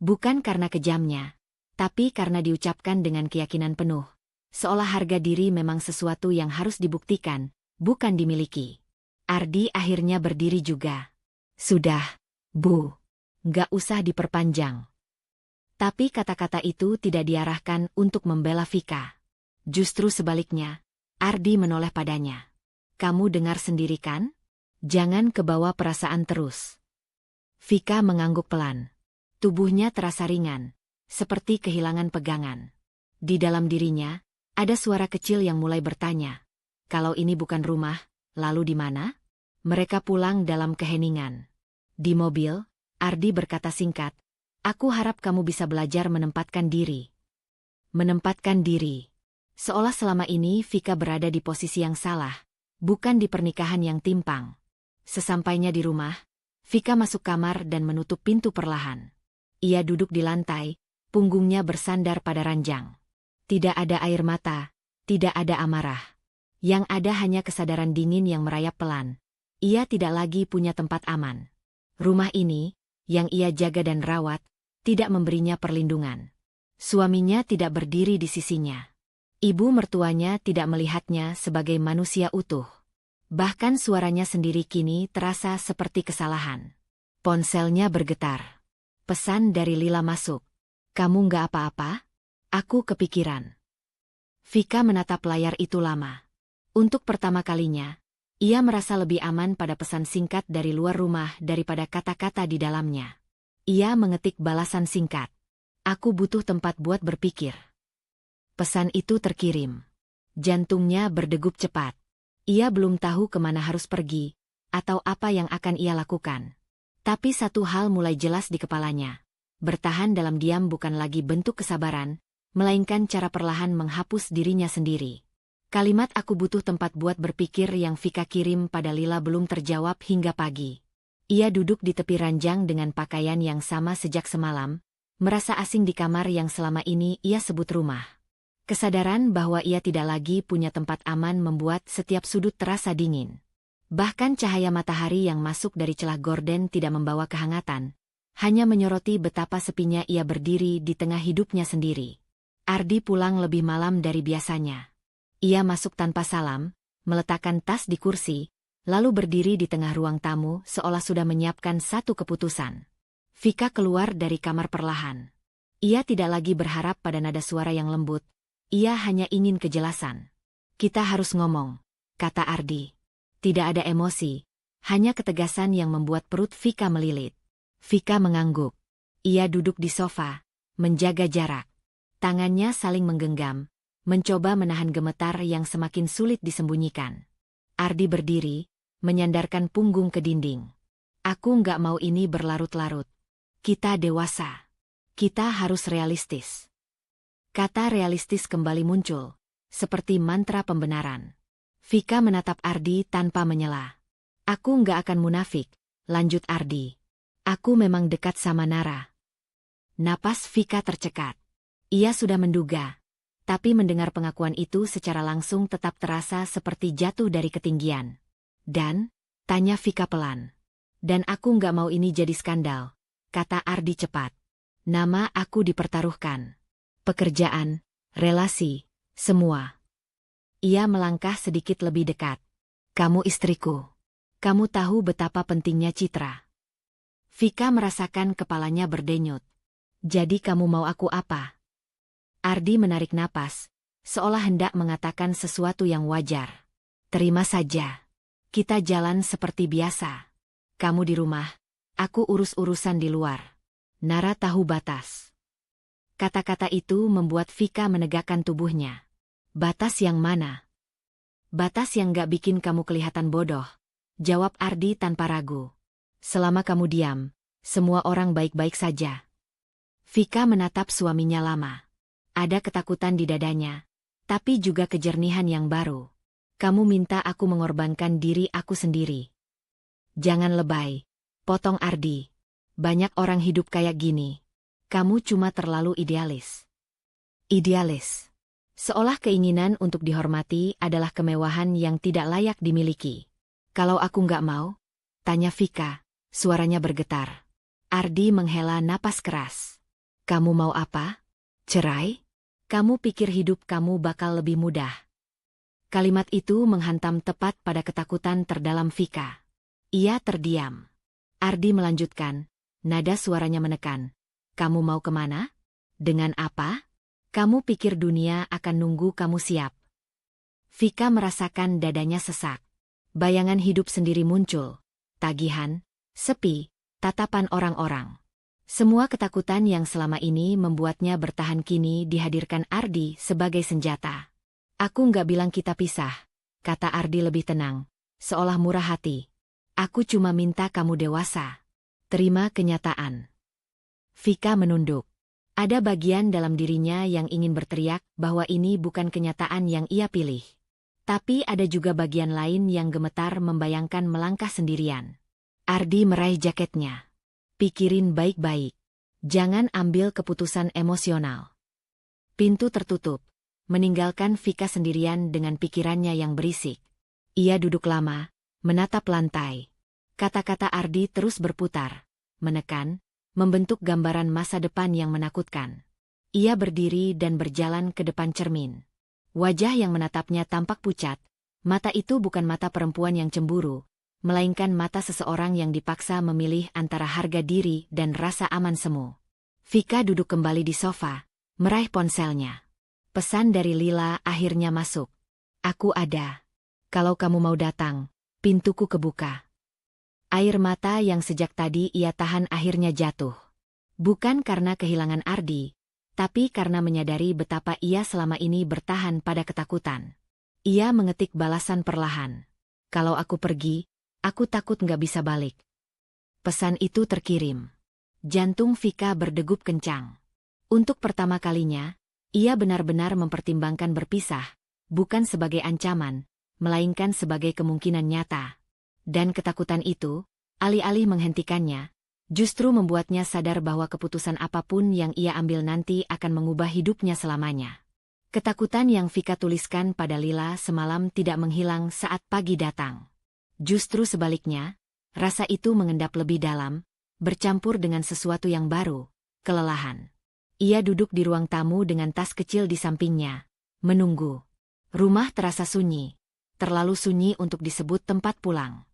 Bukan karena kejamnya, tapi karena diucapkan dengan keyakinan penuh. Seolah harga diri memang sesuatu yang harus dibuktikan, bukan dimiliki. Ardi akhirnya berdiri juga. "Sudah, Bu. Nggak usah diperpanjang." Tapi kata-kata itu tidak diarahkan untuk membela Vika. Justru sebaliknya, Ardi menoleh padanya. "Kamu dengar sendiri kan? Jangan kebawa perasaan terus." Vika mengangguk pelan. Tubuhnya terasa ringan, seperti kehilangan pegangan. Di dalam dirinya, ada suara kecil yang mulai bertanya, "Kalau ini bukan rumah, lalu di mana?" Mereka pulang dalam keheningan. Di mobil, Ardi berkata singkat, "Aku harap kamu bisa belajar menempatkan diri." Menempatkan diri. Seolah selama ini Vika berada di posisi yang salah, bukan di pernikahan yang timpang. Sesampainya di rumah, Vika masuk kamar dan menutup pintu perlahan. Ia duduk di lantai, punggungnya bersandar pada ranjang. Tidak ada air mata, tidak ada amarah. Yang ada hanya kesadaran dingin yang merayap pelan. Ia tidak lagi punya tempat aman. Rumah ini, yang ia jaga dan rawat, tidak memberinya perlindungan. Suaminya tidak berdiri di sisinya. Ibu mertuanya tidak melihatnya sebagai manusia utuh. Bahkan suaranya sendiri kini terasa seperti kesalahan. Ponselnya bergetar. Pesan dari Lila masuk. Kamu nggak apa-apa? Aku kepikiran. Vika menatap layar itu lama. Untuk pertama kalinya, ia merasa lebih aman pada pesan singkat dari luar rumah daripada kata-kata di dalamnya. Ia mengetik balasan singkat. Aku butuh tempat buat berpikir. Pesan itu terkirim. Jantungnya berdegup cepat. Ia belum tahu kemana harus pergi, atau apa yang akan ia lakukan. Tapi satu hal mulai jelas di kepalanya. Bertahan dalam diam bukan lagi bentuk kesabaran, melainkan cara perlahan menghapus dirinya sendiri. Kalimat aku butuh tempat buat berpikir yang Vika kirim pada Lila belum terjawab hingga pagi. Ia duduk di tepi ranjang dengan pakaian yang sama sejak semalam, merasa asing di kamar yang selama ini ia sebut rumah. Kesadaran bahwa ia tidak lagi punya tempat aman membuat setiap sudut terasa dingin. Bahkan cahaya matahari yang masuk dari celah gorden tidak membawa kehangatan, hanya menyoroti betapa sepinya ia berdiri di tengah hidupnya sendiri. Ardi pulang lebih malam dari biasanya. Ia masuk tanpa salam, meletakkan tas di kursi, lalu berdiri di tengah ruang tamu seolah sudah menyiapkan satu keputusan. Vika keluar dari kamar perlahan. Ia tidak lagi berharap pada nada suara yang lembut. Ia hanya ingin kejelasan. Kita harus ngomong, kata Ardi. Tidak ada emosi, hanya ketegasan yang membuat perut Vika melilit. Vika mengangguk. Ia duduk di sofa, menjaga jarak. Tangannya saling menggenggam, mencoba menahan gemetar yang semakin sulit disembunyikan. Ardi berdiri, menyandarkan punggung ke dinding. Aku nggak mau ini berlarut-larut. Kita dewasa. Kita harus realistis. Kata realistis kembali muncul, seperti mantra pembenaran. Vika menatap Ardi tanpa menyela. Aku nggak akan munafik, lanjut Ardi. Aku memang dekat sama Nara. Napas Vika tercekat. Ia sudah menduga, tapi mendengar pengakuan itu secara langsung tetap terasa seperti jatuh dari ketinggian. Dan, tanya Vika pelan. Dan aku nggak mau ini jadi skandal, kata Ardi cepat. Nama aku dipertaruhkan. Pekerjaan, relasi, semua. Ia melangkah sedikit lebih dekat. Kamu istriku. Kamu tahu betapa pentingnya citra. Vika merasakan kepalanya berdenyut. Jadi kamu mau aku apa? Ardi menarik napas, seolah hendak mengatakan sesuatu yang wajar. Terima saja. Kita jalan seperti biasa. Kamu di rumah, aku urus-urusan di luar. Nara tahu batas. Kata-kata itu membuat Vika menegakkan tubuhnya. Batas yang mana? Batas yang gak bikin kamu kelihatan bodoh, jawab Ardi tanpa ragu. Selama kamu diam, semua orang baik-baik saja. Vika menatap suaminya lama. Ada ketakutan di dadanya, tapi juga kejernihan yang baru. Kamu minta aku mengorbankan diri aku sendiri. Jangan lebay, potong Ardi. Banyak orang hidup kayak gini. Kamu cuma terlalu idealis. Idealis. Seolah keinginan untuk dihormati adalah kemewahan yang tidak layak dimiliki. Kalau aku nggak mau? Tanya Vika, suaranya bergetar. Ardi menghela napas keras. Kamu mau apa? Cerai? Kamu pikir hidup kamu bakal lebih mudah? Kalimat itu menghantam tepat pada ketakutan terdalam Vika. Ia terdiam. Ardi melanjutkan, nada suaranya menekan. Kamu mau kemana? Dengan apa? Kamu pikir dunia akan nunggu kamu siap? Vika merasakan dadanya sesak. Bayangan hidup sendiri muncul. Tagihan, sepi, tatapan orang-orang. Semua ketakutan yang selama ini membuatnya bertahan kini dihadirkan Ardi sebagai senjata. Aku nggak bilang kita pisah, kata Ardi lebih tenang, seolah murah hati. Aku cuma minta kamu dewasa. Terima kenyataan. Vika menunduk. Ada bagian dalam dirinya yang ingin berteriak bahwa ini bukan kenyataan yang ia pilih. Tapi ada juga bagian lain yang gemetar membayangkan melangkah sendirian. Ardi meraih jaketnya. Pikirin baik-baik. Jangan ambil keputusan emosional. Pintu tertutup, meninggalkan Vika sendirian dengan pikirannya yang berisik. Ia duduk lama, menatap lantai. Kata-kata Ardi terus berputar, menekan, membentuk gambaran masa depan yang menakutkan. Ia berdiri dan berjalan ke depan cermin. Wajah yang menatapnya tampak pucat. Mata itu bukan mata perempuan yang cemburu, melainkan mata seseorang yang dipaksa memilih antara harga diri dan rasa aman semu. Vika duduk kembali di sofa, meraih ponselnya. Pesan dari Lila akhirnya masuk. Aku ada. Kalau kamu mau datang, pintuku kebuka. Air mata yang sejak tadi ia tahan akhirnya jatuh. Bukan karena kehilangan Ardi, tapi karena menyadari betapa ia selama ini bertahan pada ketakutan. Ia mengetik balasan perlahan. Kalau aku pergi, aku takut nggak bisa balik. Pesan itu terkirim. Jantung Vika berdegup kencang. Untuk pertama kalinya, ia benar-benar mempertimbangkan berpisah, bukan sebagai ancaman, melainkan sebagai kemungkinan nyata. Dan ketakutan itu, alih-alih menghentikannya, justru membuatnya sadar bahwa keputusan apapun yang ia ambil nanti akan mengubah hidupnya selamanya. Ketakutan yang Vika tuliskan pada Lila semalam tidak menghilang saat pagi datang. Justru sebaliknya, rasa itu mengendap lebih dalam, bercampur dengan sesuatu yang baru, kelelahan. Ia duduk di ruang tamu dengan tas kecil di sampingnya, menunggu. Rumah terasa sunyi, terlalu sunyi untuk disebut tempat pulang.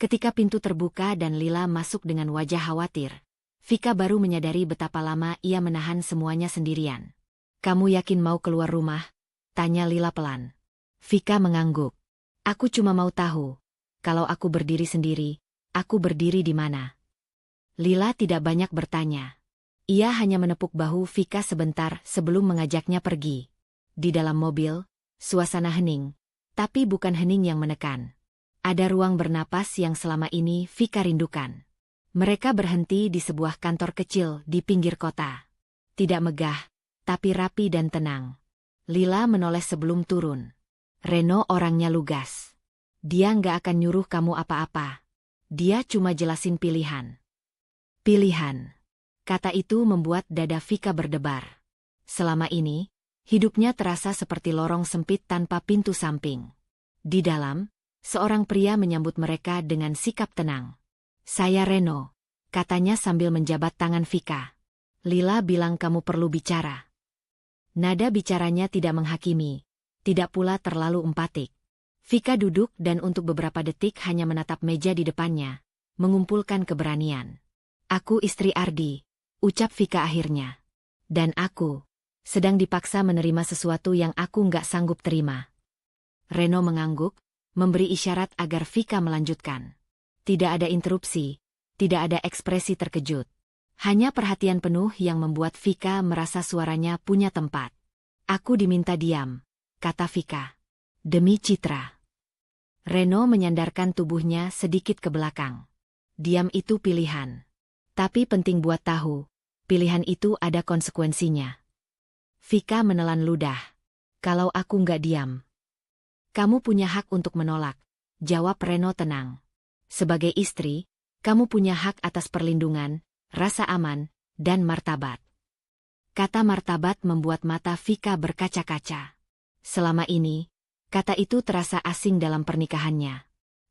Ketika pintu terbuka dan Lila masuk dengan wajah khawatir, Vika baru menyadari betapa lama ia menahan semuanya sendirian. Kamu yakin mau keluar rumah? Tanya Lila pelan. Vika mengangguk. Aku cuma mau tahu, kalau aku berdiri sendiri, aku berdiri di mana? Lila tidak banyak bertanya. Ia hanya menepuk bahu Vika sebentar sebelum mengajaknya pergi. Di dalam mobil, suasana hening, tapi bukan hening yang menekan. Ada ruang bernapas yang selama ini Vika rindukan. Mereka berhenti di sebuah kantor kecil di pinggir kota. Tidak megah, tapi rapi dan tenang. Lila menoleh sebelum turun. Reno orangnya lugas. Dia nggak akan nyuruh kamu apa-apa. Dia cuma jelasin pilihan. Pilihan. Kata itu membuat dada Vika berdebar. Selama ini, hidupnya terasa seperti lorong sempit tanpa pintu samping. Di dalam, seorang pria menyambut mereka dengan sikap tenang. Saya Reno, katanya sambil menjabat tangan Vika. Lila bilang kamu perlu bicara. Nada bicaranya tidak menghakimi, tidak pula terlalu empatik. Vika duduk dan untuk beberapa detik hanya menatap meja di depannya, mengumpulkan keberanian. Aku istri Ardi, ucap Vika akhirnya. Dan aku sedang dipaksa menerima sesuatu yang aku nggak sanggup terima. Reno mengangguk, memberi isyarat agar Vika melanjutkan. Tidak ada interupsi, tidak ada ekspresi terkejut. Hanya perhatian penuh yang membuat Vika merasa suaranya punya tempat. Aku diminta diam, kata Vika. Demi citra. Reno menyandarkan tubuhnya sedikit ke belakang. Diam itu pilihan. Tapi penting buat tahu, pilihan itu ada konsekuensinya. Vika menelan ludah. Kalau aku nggak diam. Kamu punya hak untuk menolak, jawab Reno tenang. Sebagai istri, kamu punya hak atas perlindungan, rasa aman, dan martabat. Kata martabat membuat mata Vika berkaca-kaca. Selama ini, kata itu terasa asing dalam pernikahannya.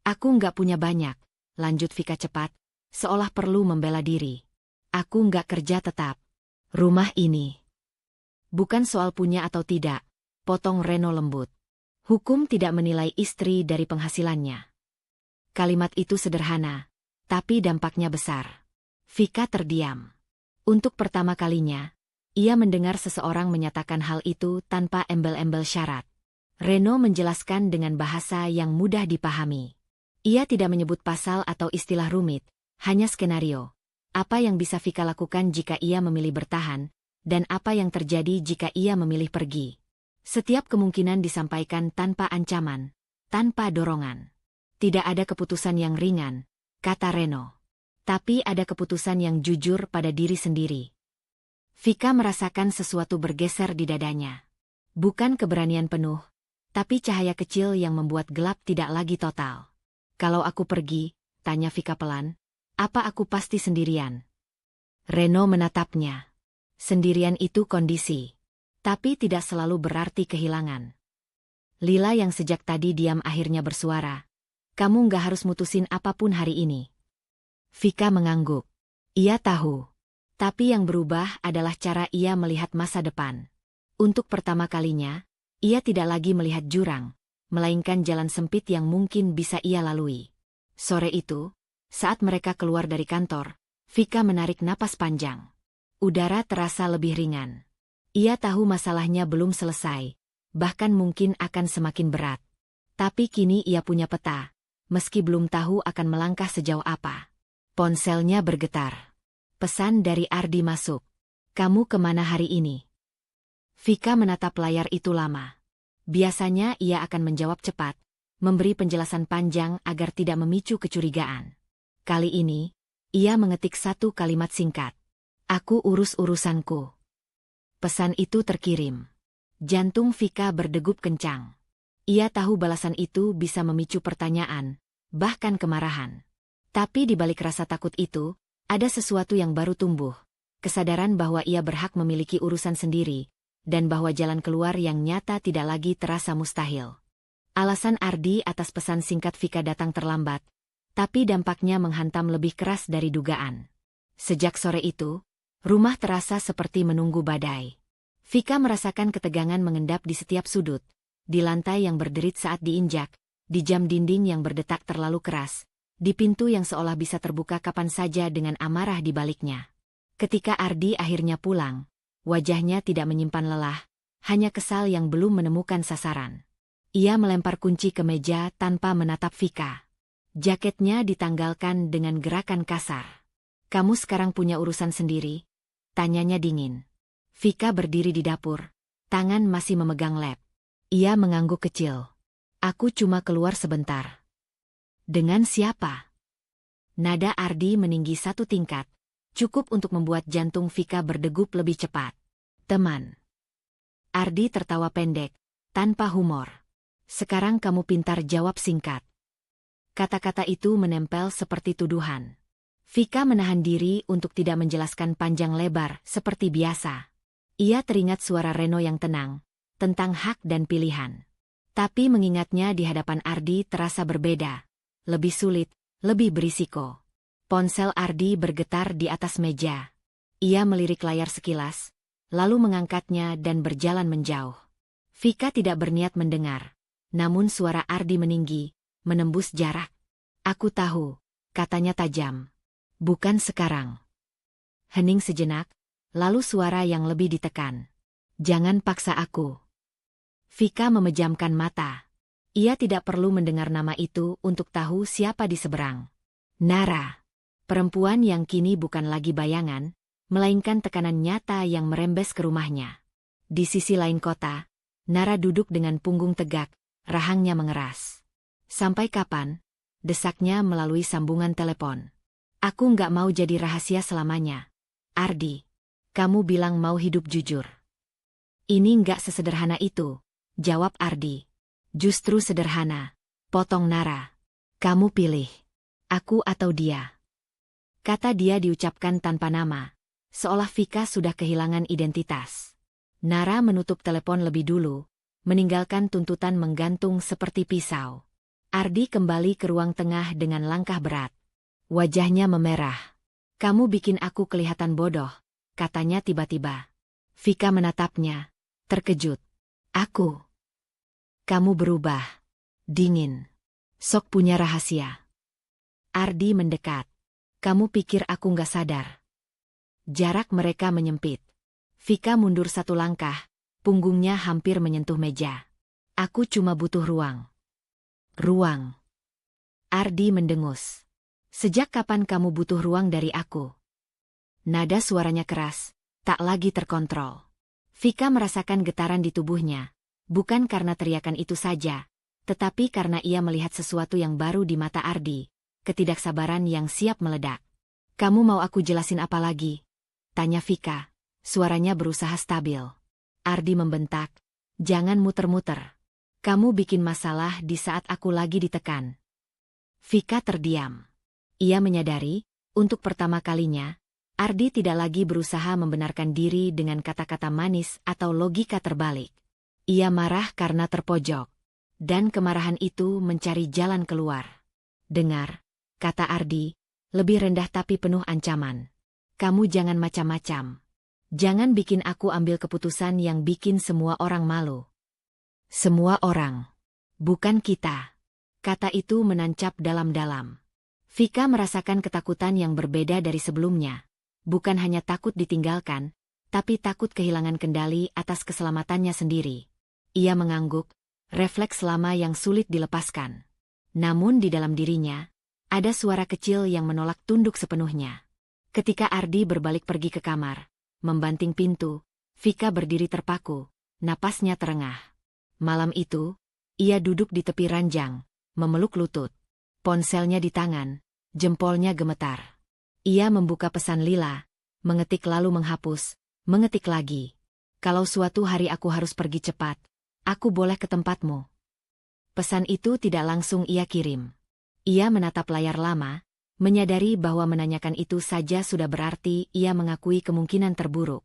Aku nggak punya banyak, lanjut Vika cepat, seolah perlu membela diri. Aku nggak kerja tetap. Rumah ini. Bukan soal punya atau tidak, potong Reno lembut. Hukum tidak menilai istri dari penghasilannya. Kalimat itu sederhana, tapi dampaknya besar. Vika terdiam. Untuk pertama kalinya, ia mendengar seseorang menyatakan hal itu tanpa embel-embel syarat. Reno menjelaskan dengan bahasa yang mudah dipahami. Ia tidak menyebut pasal atau istilah rumit, hanya skenario. Apa yang bisa Vika lakukan jika ia memilih bertahan, dan apa yang terjadi jika ia memilih pergi. Setiap kemungkinan disampaikan tanpa ancaman, tanpa dorongan. Tidak ada keputusan yang ringan, kata Reno. Tapi ada keputusan yang jujur pada diri sendiri. Vika merasakan sesuatu bergeser di dadanya. Bukan keberanian penuh, tapi cahaya kecil yang membuat gelap tidak lagi total. Kalau aku pergi, tanya Vika pelan, apa aku pasti sendirian? Reno menatapnya. Sendirian itu kondisi. Tapi tidak selalu berarti kehilangan. Lila yang sejak tadi diam akhirnya bersuara. Kamu nggak harus mutusin apapun hari ini. Vika mengangguk. Ia tahu. Tapi yang berubah adalah cara ia melihat masa depan. Untuk pertama kalinya, Ia tidak lagi melihat jurang, melainkan jalan sempit yang mungkin bisa ia lalui. Sore itu, saat mereka keluar dari kantor, Vika menarik napas panjang. Udara terasa lebih ringan. Ia tahu masalahnya belum selesai, bahkan mungkin akan semakin berat. Tapi kini ia punya peta, meski belum tahu akan melangkah sejauh apa. Ponselnya bergetar. Pesan dari Ardi masuk. "Kamu kemana hari ini?" Vika menatap layar itu lama. Biasanya ia akan menjawab cepat, memberi penjelasan panjang agar tidak memicu kecurigaan. Kali ini, ia mengetik satu kalimat singkat. "Aku urus urusanku." Pesan itu terkirim. Jantung Vika berdegup kencang. Ia tahu balasan itu bisa memicu pertanyaan, bahkan kemarahan. Tapi di balik rasa takut itu, ada sesuatu yang baru tumbuh. Kesadaran bahwa ia berhak memiliki urusan sendiri, dan bahwa jalan keluar yang nyata tidak lagi terasa mustahil. Alasan Ardi atas pesan singkat Vika datang terlambat, tapi dampaknya menghantam lebih keras dari dugaan. Sejak sore itu, rumah terasa seperti menunggu badai. Vika merasakan ketegangan mengendap di setiap sudut, di lantai yang berderit saat diinjak, di jam dinding yang berdetak terlalu keras, di pintu yang seolah bisa terbuka kapan saja dengan amarah di baliknya. Ketika Ardi akhirnya pulang, wajahnya tidak menyimpan lelah, hanya kesal yang belum menemukan sasaran. Ia melempar kunci ke meja tanpa menatap Vika. Jaketnya ditanggalkan dengan gerakan kasar. "Kamu sekarang punya urusan sendiri?" tanyanya dingin. Vika berdiri di dapur, tangan masih memegang lap. Ia mengangguk kecil. "Aku cuma keluar sebentar." "Dengan siapa?" Nada Ardi meninggi satu tingkat, cukup untuk membuat jantung Vika berdegup lebih cepat. "Teman." Ardi tertawa pendek, tanpa humor. "Sekarang kamu pintar jawab singkat." Kata-kata itu menempel seperti tuduhan. Vika menahan diri untuk tidak menjelaskan panjang lebar seperti biasa. Ia teringat suara Reno yang tenang, tentang hak dan pilihan. Tapi mengingatnya di hadapan Ardi terasa berbeda. Lebih sulit, lebih berisiko. Ponsel Ardi bergetar di atas meja. Ia melirik layar sekilas, lalu mengangkatnya dan berjalan menjauh. Vika tidak berniat mendengar, namun suara Ardi meninggi, menembus jarak. "Aku tahu," katanya tajam. "Bukan sekarang." Hening sejenak, lalu suara yang lebih ditekan. "Jangan paksa aku." Vika memejamkan mata. Ia tidak perlu mendengar nama itu untuk tahu siapa di seberang. Nara. Perempuan yang kini bukan lagi bayangan, melainkan tekanan nyata yang merembes ke rumahnya. Di sisi lain kota, Nara duduk dengan punggung tegak, rahangnya mengeras. "Sampai kapan?" desaknya melalui sambungan telepon. "Aku nggak mau jadi rahasia selamanya. Ardi, kamu bilang mau hidup jujur." "Ini nggak sesederhana itu," jawab Ardi. "Justru sederhana," potong Nara. "Kamu pilih, aku atau dia." Kata dia diucapkan tanpa nama, seolah Vika sudah kehilangan identitas. Nara menutup telepon lebih dulu, meninggalkan tuntutan menggantung seperti pisau. Ardi kembali ke ruang tengah dengan langkah berat. Wajahnya memerah. "Kamu bikin aku kelihatan bodoh," katanya tiba-tiba. Vika menatapnya, terkejut. "Aku?" "Kamu berubah. Dingin. Sok punya rahasia." Ardi mendekat. "Kamu pikir aku nggak sadar?" Jarak mereka menyempit. Vika mundur satu langkah, punggungnya hampir menyentuh meja. "Aku cuma butuh ruang." "Ruang?" Ardi mendengus. "Sejak kapan kamu butuh ruang dari aku?" Nada suaranya keras, tak lagi terkontrol. Vika merasakan getaran di tubuhnya, bukan karena teriakan itu saja, tetapi karena ia melihat sesuatu yang baru di mata Ardi, ketidaksabaran yang siap meledak. "Kamu mau aku jelasin apa lagi?" tanya Vika, suaranya berusaha stabil. Ardi membentak, "Jangan muter-muter. Kamu bikin masalah di saat aku lagi ditekan." Vika terdiam. Ia menyadari, untuk pertama kalinya, Ardi tidak lagi berusaha membenarkan diri dengan kata-kata manis atau logika terbalik. Ia marah karena terpojok. Dan kemarahan itu mencari jalan keluar. "Dengar," kata Ardi, lebih rendah tapi penuh ancaman. "Kamu jangan macam-macam. Jangan bikin aku ambil keputusan yang bikin semua orang malu." Semua orang. Bukan kita. Kata itu menancap dalam-dalam. Vika merasakan ketakutan yang berbeda dari sebelumnya. Bukan hanya takut ditinggalkan, tapi takut kehilangan kendali atas keselamatannya sendiri. Ia mengangguk, refleks lama yang sulit dilepaskan. Namun di dalam dirinya, ada suara kecil yang menolak tunduk sepenuhnya. Ketika Ardi berbalik pergi ke kamar, membanting pintu, Vika berdiri terpaku, napasnya terengah. Malam itu, ia duduk di tepi ranjang, memeluk lutut. Ponselnya di tangan, jempolnya gemetar. Ia membuka pesan Lila, mengetik lalu menghapus, mengetik lagi. Kalau suatu hari aku harus pergi cepat, aku boleh ke tempatmu. Pesan itu tidak langsung ia kirim. Ia menatap layar lama, menyadari bahwa menanyakan itu saja sudah berarti ia mengakui kemungkinan terburuk.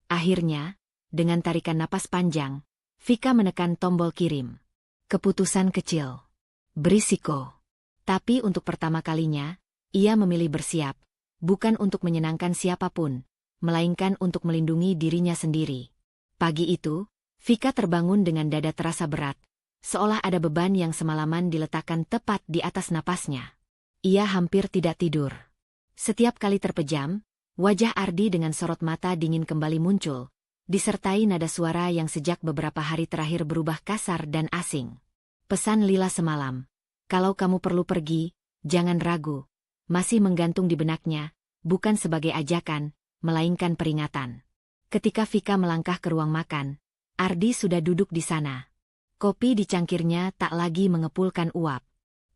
Akhirnya, dengan tarikan napas panjang, Vika menekan tombol kirim. Keputusan kecil. Berisiko. Tapi untuk pertama kalinya, ia memilih bersiap, bukan untuk menyenangkan siapapun, melainkan untuk melindungi dirinya sendiri. Pagi itu, Vika terbangun dengan dada terasa berat, seolah ada beban yang semalaman diletakkan tepat di atas napasnya. Ia hampir tidak tidur. Setiap kali terpejam, wajah Ardi dengan sorot mata dingin kembali muncul, disertai nada suara yang sejak beberapa hari terakhir berubah kasar dan asing. Pesan Lila semalam, kalau kamu perlu pergi, jangan ragu, masih menggantung di benaknya, bukan sebagai ajakan, melainkan peringatan. Ketika Vika melangkah ke ruang makan, Ardi sudah duduk di sana. Kopi di cangkirnya tak lagi mengepulkan uap.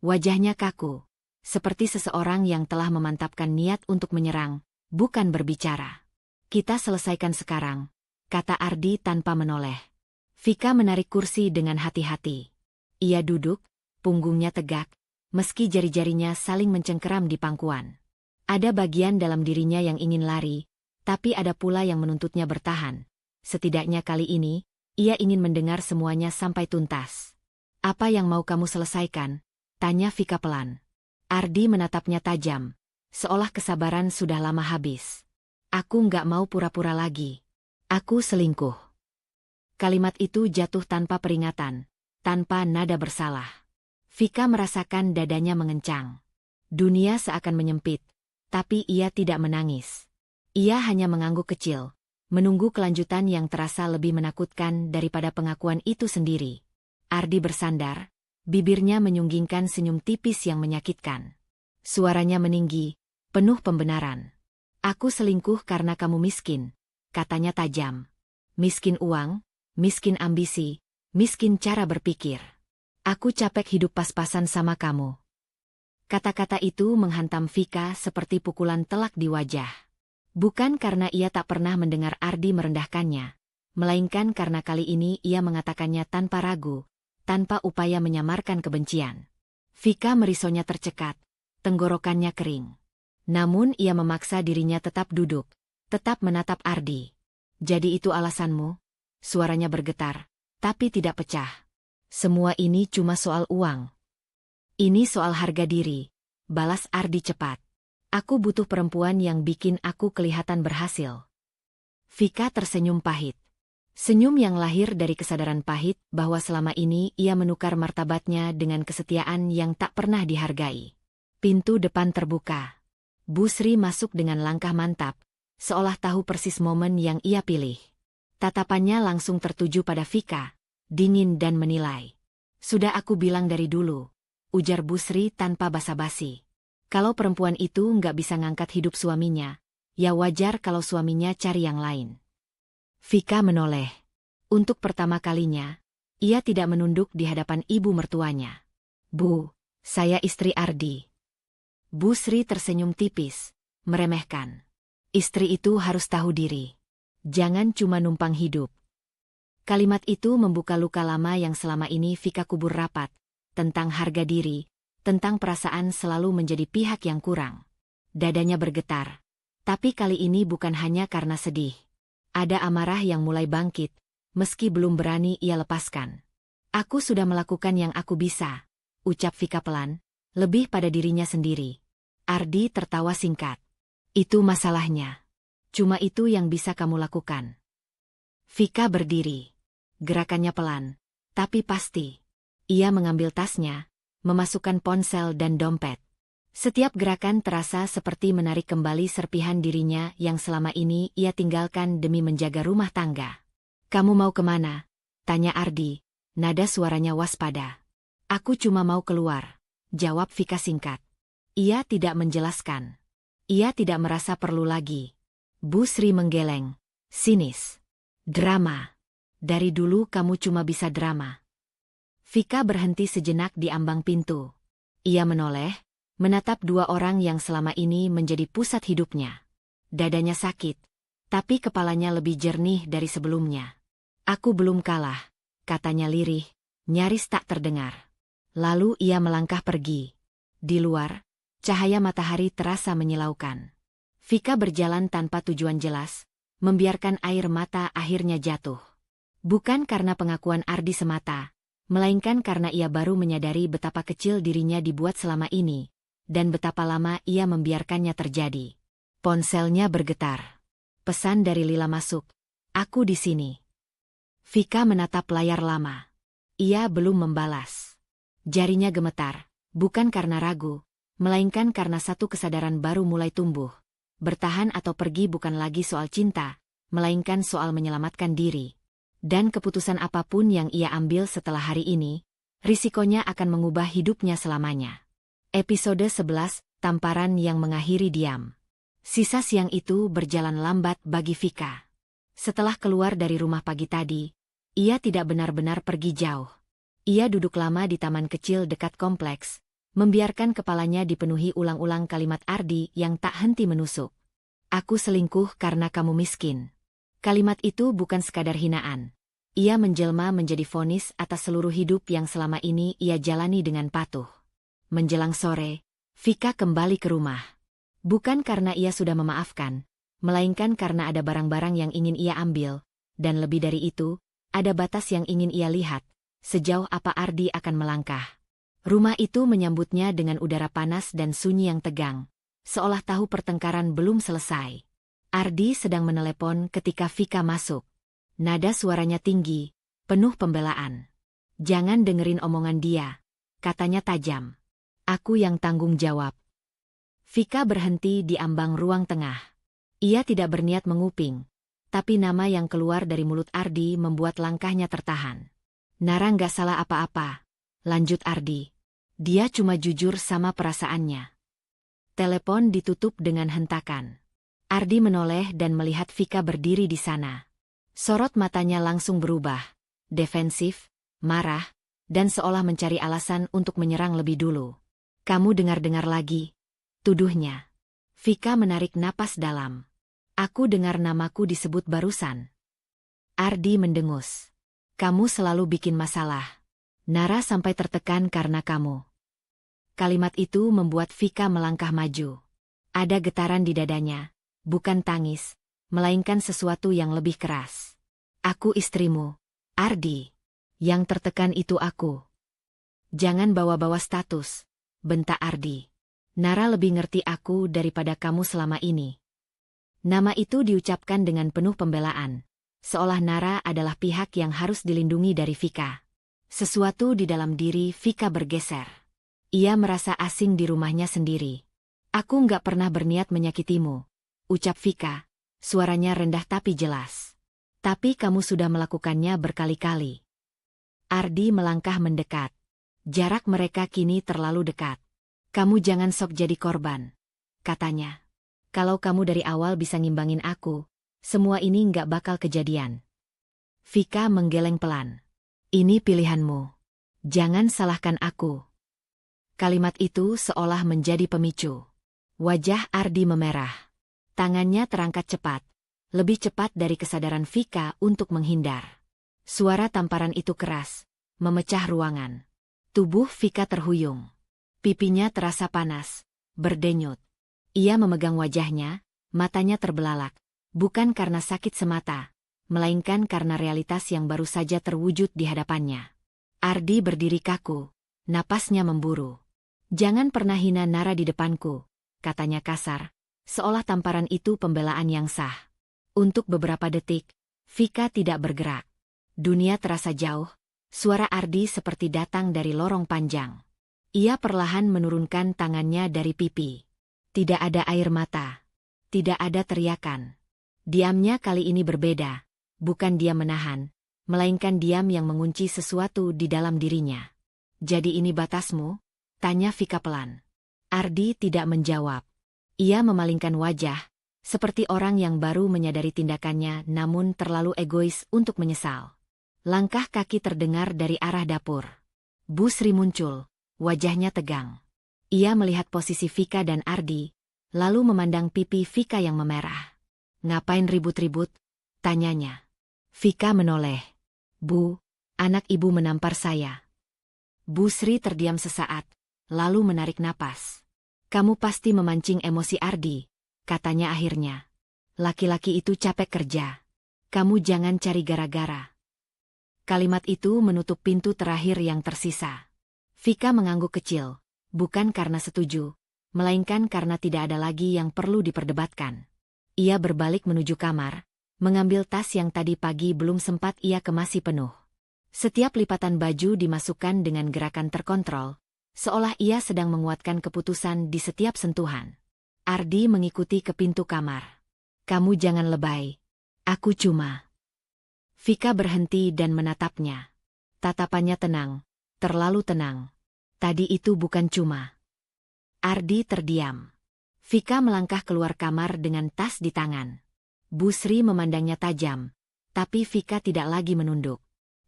Wajahnya kaku, seperti seseorang yang telah memantapkan niat untuk menyerang, bukan berbicara. Kita selesaikan sekarang, kata Ardi tanpa menoleh. Vika menarik kursi dengan hati-hati. Ia duduk, punggungnya tegak, meski jari-jarinya saling mencengkeram di pangkuan. Ada bagian dalam dirinya yang ingin lari, tapi ada pula yang menuntutnya bertahan. Setidaknya kali ini, ia ingin mendengar semuanya sampai tuntas. Apa yang mau kamu selesaikan? Tanya Vika pelan. Ardi menatapnya tajam, seolah kesabaran sudah lama habis. Aku nggak mau pura-pura lagi. Aku selingkuh. Kalimat itu jatuh tanpa peringatan, tanpa nada bersalah. Vika merasakan dadanya mengencang. Dunia seakan menyempit, tapi ia tidak menangis. Ia hanya mengangguk kecil, menunggu kelanjutan yang terasa lebih menakutkan daripada pengakuan itu sendiri. Ardi bersandar, bibirnya menyunggingkan senyum tipis yang menyakitkan. Suaranya meninggi, penuh pembenaran. Aku selingkuh karena kamu miskin, katanya tajam. Miskin uang, miskin ambisi, miskin cara berpikir. Aku capek hidup pas-pasan sama kamu. Kata-kata itu menghantam Vika seperti pukulan telak di wajah. Bukan karena ia tak pernah mendengar Ardi merendahkannya, melainkan karena kali ini ia mengatakannya tanpa ragu, tanpa upaya menyamarkan kebencian. Vika merisonya tercekat, tenggorokannya kering. Namun ia memaksa dirinya tetap duduk, tetap menatap Ardi. Jadi itu alasanmu? Suaranya bergetar, tapi tidak pecah. Semua ini cuma soal uang. Ini soal harga diri, balas Ardi cepat. Aku butuh perempuan yang bikin aku kelihatan berhasil. Vika tersenyum pahit. Senyum yang lahir dari kesadaran pahit bahwa selama ini ia menukar martabatnya dengan kesetiaan yang tak pernah dihargai. Pintu depan terbuka. Bu Sri masuk dengan langkah mantap, seolah tahu persis momen yang ia pilih. Tatapannya langsung tertuju pada Vika, dingin dan menilai. Sudah aku bilang dari dulu, ujar Bu Sri tanpa basa-basi. Kalau perempuan itu nggak bisa ngangkat hidup suaminya, ya wajar kalau suaminya cari yang lain. Vika menoleh. Untuk pertama kalinya, ia tidak menunduk di hadapan ibu mertuanya. Bu, saya istri Ardi. Bu Sri tersenyum tipis, meremehkan. Istri itu harus tahu diri. Jangan cuma numpang hidup. Kalimat itu membuka luka lama yang selama ini Vika kubur rapat, tentang harga diri, tentang perasaan selalu menjadi pihak yang kurang. Dadanya bergetar. Tapi kali ini bukan hanya karena sedih. Ada amarah yang mulai bangkit, meski belum berani ia lepaskan. Aku sudah melakukan yang aku bisa, ucap Vika pelan, lebih pada dirinya sendiri. Ardi tertawa singkat. Itu masalahnya. Cuma itu yang bisa kamu lakukan. Vika berdiri. Gerakannya pelan, Tapi pasti. Ia mengambil tasnya, memasukkan ponsel dan dompet. Setiap gerakan terasa seperti menarik kembali serpihan dirinya yang selama ini ia tinggalkan demi menjaga rumah tangga. "Kamu mau kemana?" tanya Ardi, nada suaranya waspada. "Aku cuma mau keluar," jawab Vika singkat. Ia tidak menjelaskan. Ia tidak merasa perlu lagi. Bu Sri menggeleng, sinis. "Drama. Dari dulu kamu cuma bisa drama." Vika berhenti sejenak di ambang pintu. Ia menoleh, menatap dua orang yang selama ini menjadi pusat hidupnya. Dadanya sakit, tapi kepalanya lebih jernih dari sebelumnya. "Aku belum kalah," katanya lirih, nyaris tak terdengar. Lalu ia melangkah pergi. Di luar, cahaya matahari terasa menyilaukan. Vika berjalan tanpa tujuan jelas, membiarkan air mata akhirnya jatuh. Bukan karena pengakuan Ardi semata, melainkan karena ia baru menyadari betapa kecil dirinya dibuat selama ini, dan betapa lama ia membiarkannya terjadi. Ponselnya bergetar. Pesan dari Lila masuk. "Aku di sini." Vika menatap layar lama. Ia belum membalas. Jarinya gemetar, bukan karena ragu, melainkan karena satu kesadaran baru mulai tumbuh. Bertahan atau pergi bukan lagi soal cinta, melainkan soal menyelamatkan diri. Dan keputusan apapun yang ia ambil setelah hari ini, risikonya akan mengubah hidupnya selamanya. Episode 11, Tamparan yang Mengakhiri Diam. Sisa siang itu berjalan lambat bagi Vika. Setelah keluar dari rumah pagi tadi, ia tidak benar-benar pergi jauh. Ia duduk lama di taman kecil dekat kompleks, membiarkan kepalanya dipenuhi ulang-ulang kalimat Ardi yang tak henti menusuk. "Aku selingkuh karena kamu miskin." Kalimat itu bukan sekadar hinaan. Ia menjelma menjadi vonis atas seluruh hidup yang selama ini ia jalani dengan patuh. Menjelang sore, Vika kembali ke rumah. Bukan karena ia sudah memaafkan, melainkan karena ada barang-barang yang ingin ia ambil, dan lebih dari itu, ada batas yang ingin ia lihat, sejauh apa Ardi akan melangkah. Rumah itu menyambutnya dengan udara panas dan sunyi yang tegang, seolah tahu pertengkaran belum selesai. Ardi sedang menelepon ketika Vika masuk. Nada suaranya tinggi, penuh pembelaan. "Jangan dengerin omongan dia," katanya tajam. "Aku yang tanggung jawab." Vika berhenti di ambang ruang tengah. Ia tidak berniat menguping, tapi nama yang keluar dari mulut Ardi membuat langkahnya tertahan. "Nara nggak salah apa-apa," lanjut Ardi. "Dia cuma jujur sama perasaannya." Telepon ditutup dengan hentakan. Ardi menoleh dan melihat Vika berdiri di sana. Sorot matanya langsung berubah, defensif, marah, dan seolah mencari alasan untuk menyerang lebih dulu. "Kamu dengar-dengar lagi?" tuduhnya. Vika menarik napas dalam. "Aku dengar namaku disebut barusan." Ardi mendengus. "Kamu selalu bikin masalah. Nara sampai tertekan karena kamu." Kalimat itu membuat Vika melangkah maju. Ada getaran di dadanya, bukan tangis, melainkan sesuatu yang lebih keras. "Aku istrimu, Ardi. Yang tertekan itu aku." "Jangan bawa-bawa status," bentak Ardi. "Nara lebih ngerti aku daripada kamu selama ini." Nama itu diucapkan dengan penuh pembelaan, seolah Nara adalah pihak yang harus dilindungi dari Vika. Sesuatu di dalam diri Vika bergeser. Ia merasa asing di rumahnya sendiri. "Aku nggak pernah berniat menyakitimu," ucap Vika, suaranya rendah tapi jelas. "Tapi kamu sudah melakukannya berkali-kali." Ardi melangkah mendekat. Jarak mereka kini terlalu dekat. "Kamu jangan sok jadi korban," katanya. "Kalau kamu dari awal bisa ngimbangin aku, semua ini nggak bakal kejadian." Vika menggeleng pelan. "Ini pilihanmu. Jangan salahkan aku." Kalimat itu seolah menjadi pemicu. Wajah Ardi memerah. Tangannya terangkat cepat, lebih cepat dari kesadaran Vika untuk menghindar. Suara tamparan itu keras, memecah ruangan. Tubuh Vika terhuyung. Pipinya terasa panas, berdenyut. Ia memegang wajahnya, matanya terbelalak, bukan karena sakit semata, melainkan karena realitas yang baru saja terwujud di hadapannya. Ardi berdiri kaku, napasnya memburu. "Jangan pernah hina Nara di depanku," katanya kasar, seolah tamparan itu pembelaan yang sah. Untuk beberapa detik, Vika tidak bergerak. Dunia terasa jauh, Suara Ardi seperti datang dari lorong panjang. Ia perlahan menurunkan tangannya dari pipi. Tidak ada air mata. Tidak ada teriakan. Diamnya kali ini berbeda. Bukan dia menahan, melainkan diam yang mengunci sesuatu di dalam dirinya. Jadi ini batasmu? Tanya Vika pelan. Ardi tidak menjawab. Ia memalingkan wajah, seperti orang yang baru menyadari tindakannya namun terlalu egois untuk menyesal. Langkah kaki terdengar dari arah dapur. Bu Sri muncul, wajahnya tegang. Ia melihat posisi Vika dan Ardi, lalu memandang pipi Vika yang memerah. Ngapain ribut-ribut? Tanyanya. Vika menoleh. Bu, anak ibu menampar saya. Bu Sri terdiam sesaat, lalu menarik napas. Kamu pasti memancing emosi Ardi, katanya akhirnya. Laki-laki itu capek kerja. Kamu jangan cari gara-gara. Kalimat itu menutup pintu terakhir yang tersisa. Vika mengangguk kecil, bukan karena setuju, melainkan karena tidak ada lagi yang perlu diperdebatkan. Ia berbalik menuju kamar, mengambil tas yang tadi pagi belum sempat ia kemasi penuh. Setiap lipatan baju dimasukkan dengan gerakan terkontrol, seolah ia sedang menguatkan keputusan di setiap sentuhan. Ardi mengikuti ke pintu kamar. Kamu jangan lebay. Aku cuma... Vika berhenti dan menatapnya. Tatapannya tenang, terlalu tenang. Tadi itu bukan cuma. Ardi terdiam. Vika melangkah keluar kamar dengan tas di tangan. Bu Sri memandangnya tajam, tapi Vika tidak lagi menunduk.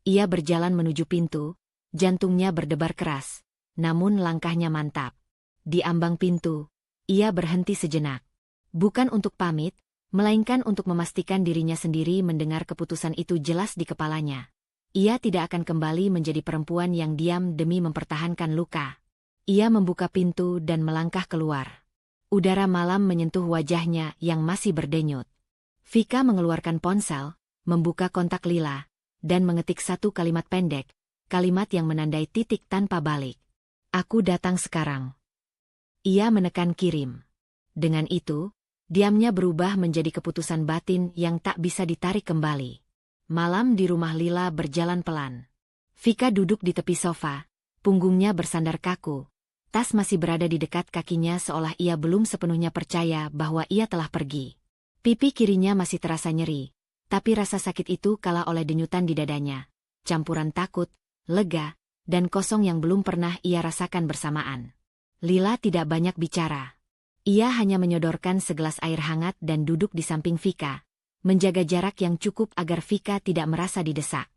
Ia berjalan menuju pintu, jantungnya berdebar keras. Namun langkahnya mantap. Di ambang pintu, ia berhenti sejenak. Bukan untuk pamit, melainkan untuk memastikan dirinya sendiri mendengar keputusan itu jelas di kepalanya. Ia tidak akan kembali menjadi perempuan yang diam demi mempertahankan luka. Ia membuka pintu dan melangkah keluar. Udara malam menyentuh wajahnya yang masih berdenyut. Vika mengeluarkan ponsel, membuka kontak Lila, dan mengetik satu kalimat pendek, kalimat yang menandai titik tanpa balik. Aku datang sekarang. Ia menekan kirim. Dengan itu, diamnya berubah menjadi keputusan batin yang tak bisa ditarik kembali. Malam di rumah Lila berjalan pelan. Vika duduk di tepi sofa, punggungnya bersandar kaku. Tas masih berada di dekat kakinya seolah ia belum sepenuhnya percaya bahwa ia telah pergi. Pipi kirinya masih terasa nyeri, tapi rasa sakit itu kalah oleh denyutan di dadanya. Campuran takut, lega, dan kosong yang belum pernah ia rasakan bersamaan. Lila tidak banyak bicara. Ia hanya menyodorkan segelas air hangat dan duduk di samping Vika, menjaga jarak yang cukup agar Vika tidak merasa didesak.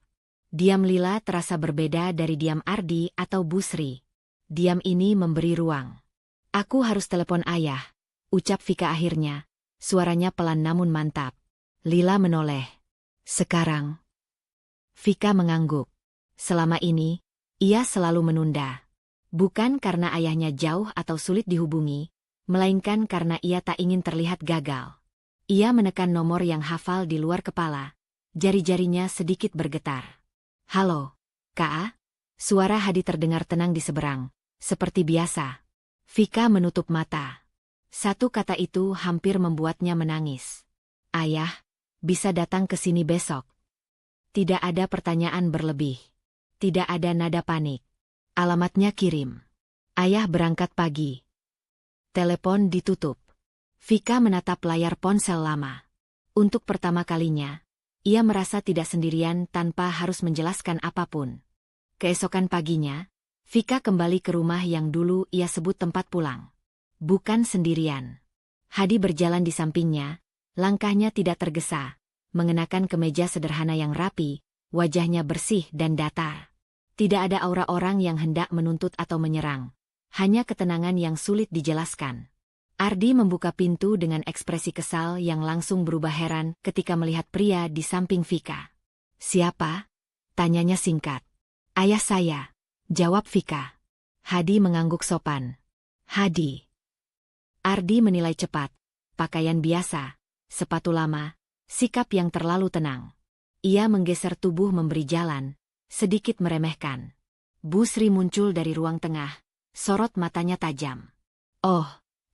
Diam Lila terasa berbeda dari diam Ardi atau Bu Sri. Diam ini memberi ruang. Aku harus telepon ayah, ucap Vika akhirnya, suaranya pelan namun mantap. Lila menoleh. Sekarang? Vika mengangguk. Selama ini, ia selalu menunda. Bukan karena ayahnya jauh atau sulit dihubungi, melainkan karena ia tak ingin terlihat gagal. Ia menekan nomor yang hafal di luar kepala, jari-jarinya sedikit bergetar. Halo, Kak? Suara Hadi terdengar tenang di seberang, seperti biasa. Vika menutup mata. Satu kata itu hampir membuatnya menangis. Ayah, bisa datang ke sini besok. Tidak ada pertanyaan berlebih. Tidak ada nada panik. Alamatnya kirim. Ayah berangkat pagi. Telepon ditutup. Vika menatap layar ponsel lama. Untuk pertama kalinya, ia merasa tidak sendirian tanpa harus menjelaskan apapun. Keesokan paginya, Vika kembali ke rumah yang dulu ia sebut tempat pulang. Bukan sendirian. Hadi berjalan di sampingnya, langkahnya tidak tergesa, mengenakan kemeja sederhana yang rapi, wajahnya bersih dan datar. Tidak ada aura orang yang hendak menuntut atau menyerang. Hanya ketenangan yang sulit dijelaskan. Ardi membuka pintu dengan ekspresi kesal yang langsung berubah heran ketika melihat pria di samping Vika. Siapa? Tanyanya singkat. Ayah saya, jawab Vika. Hadi mengangguk sopan. Hadi. Ardi menilai cepat. Pakaian biasa, sepatu lama, sikap yang terlalu tenang. Ia menggeser tubuh memberi jalan, sedikit meremehkan. Bu Sri muncul dari ruang tengah, sorot matanya tajam. Oh,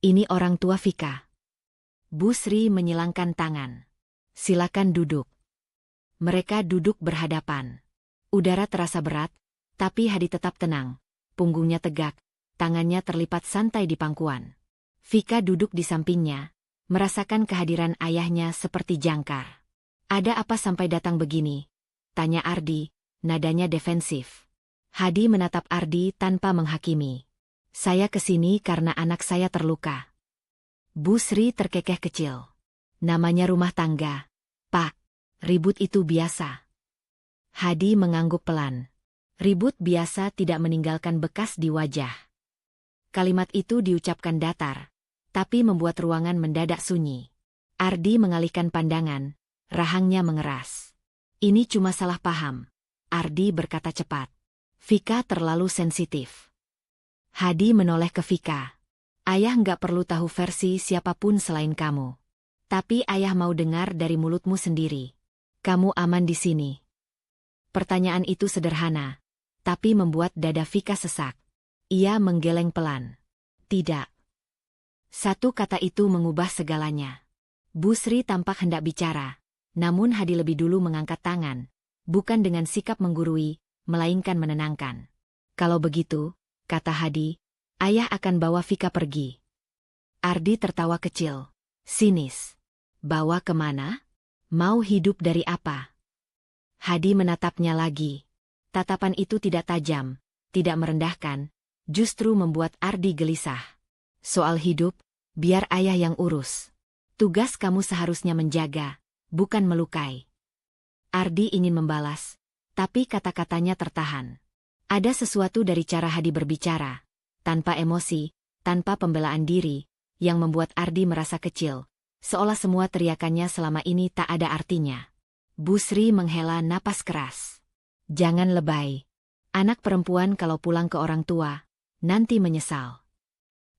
ini orang tua Vika. Bu Sri menyilangkan tangan. Silakan duduk. Mereka duduk berhadapan. Udara terasa berat, tapi Hadi tetap tenang. Punggungnya tegak, tangannya terlipat santai di pangkuan. Vika duduk di sampingnya, merasakan kehadiran ayahnya seperti jangkar. Ada apa sampai datang begini? Tanya Ardi, nadanya defensif. Hadi menatap Ardi tanpa menghakimi. Saya kesini karena anak saya terluka. Bu Sri terkekeh kecil. Namanya rumah tangga. Pak, ribut itu biasa. Hadi mengangguk pelan. Ribut biasa tidak meninggalkan bekas di wajah. Kalimat itu diucapkan datar, tapi membuat ruangan mendadak sunyi. Ardi mengalihkan pandangan, rahangnya mengeras. Ini cuma salah paham. Ardi berkata cepat. Vika terlalu sensitif. Hadi menoleh ke Vika. Ayah nggak perlu tahu versi siapapun selain kamu. Tapi ayah mau dengar dari mulutmu sendiri. Kamu aman di sini. Pertanyaan itu sederhana, tapi membuat dada Vika sesak. Ia menggeleng pelan. Tidak. Satu kata itu mengubah segalanya. Bu Sri tampak hendak bicara, namun Hadi lebih dulu mengangkat tangan, bukan dengan sikap menggurui, melainkan menenangkan. Kalau begitu, kata Hadi, ayah akan bawa Vika pergi. Ardi tertawa kecil, sinis. Bawa kemana? Mau hidup dari apa? Hadi menatapnya lagi. Tatapan itu tidak tajam, tidak merendahkan, justru membuat Ardi gelisah. Soal hidup, biar ayah yang urus. Tugas kamu seharusnya menjaga, bukan melukai. Ardi ingin membalas, tapi kata-katanya tertahan. Ada sesuatu dari cara Hadi berbicara, tanpa emosi, tanpa pembelaan diri, yang membuat Ardi merasa kecil, seolah semua teriakannya selama ini tak ada artinya. Bu Sri menghela napas keras. Jangan lebay. Anak perempuan kalau pulang ke orang tua, nanti menyesal.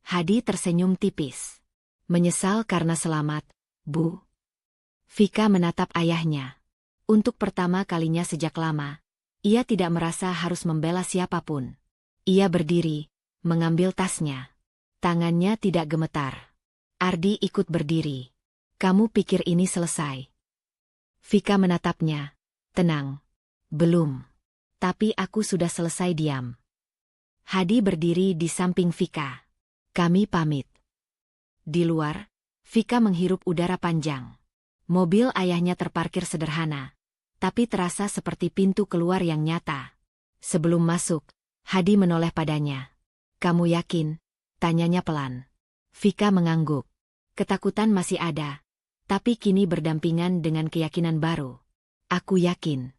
Hadi tersenyum tipis. Menyesal karena selamat, Bu. Vika menatap ayahnya. Untuk pertama kalinya sejak lama, ia tidak merasa harus membela siapapun. Ia berdiri, mengambil tasnya. Tangannya tidak gemetar. Ardi ikut berdiri. Kamu pikir ini selesai? Vika menatapnya. Tenang. Belum. Tapi aku sudah selesai diam. Hadi berdiri di samping Vika. Kami pamit. Di luar, Vika menghirup udara panjang. Mobil ayahnya terparkir sederhana, tapi terasa seperti pintu keluar yang nyata. Sebelum masuk, Hadi menoleh padanya. Kamu yakin? Tanyanya pelan. Vika mengangguk. Ketakutan masih ada, tapi kini berdampingan dengan keyakinan baru. Aku yakin.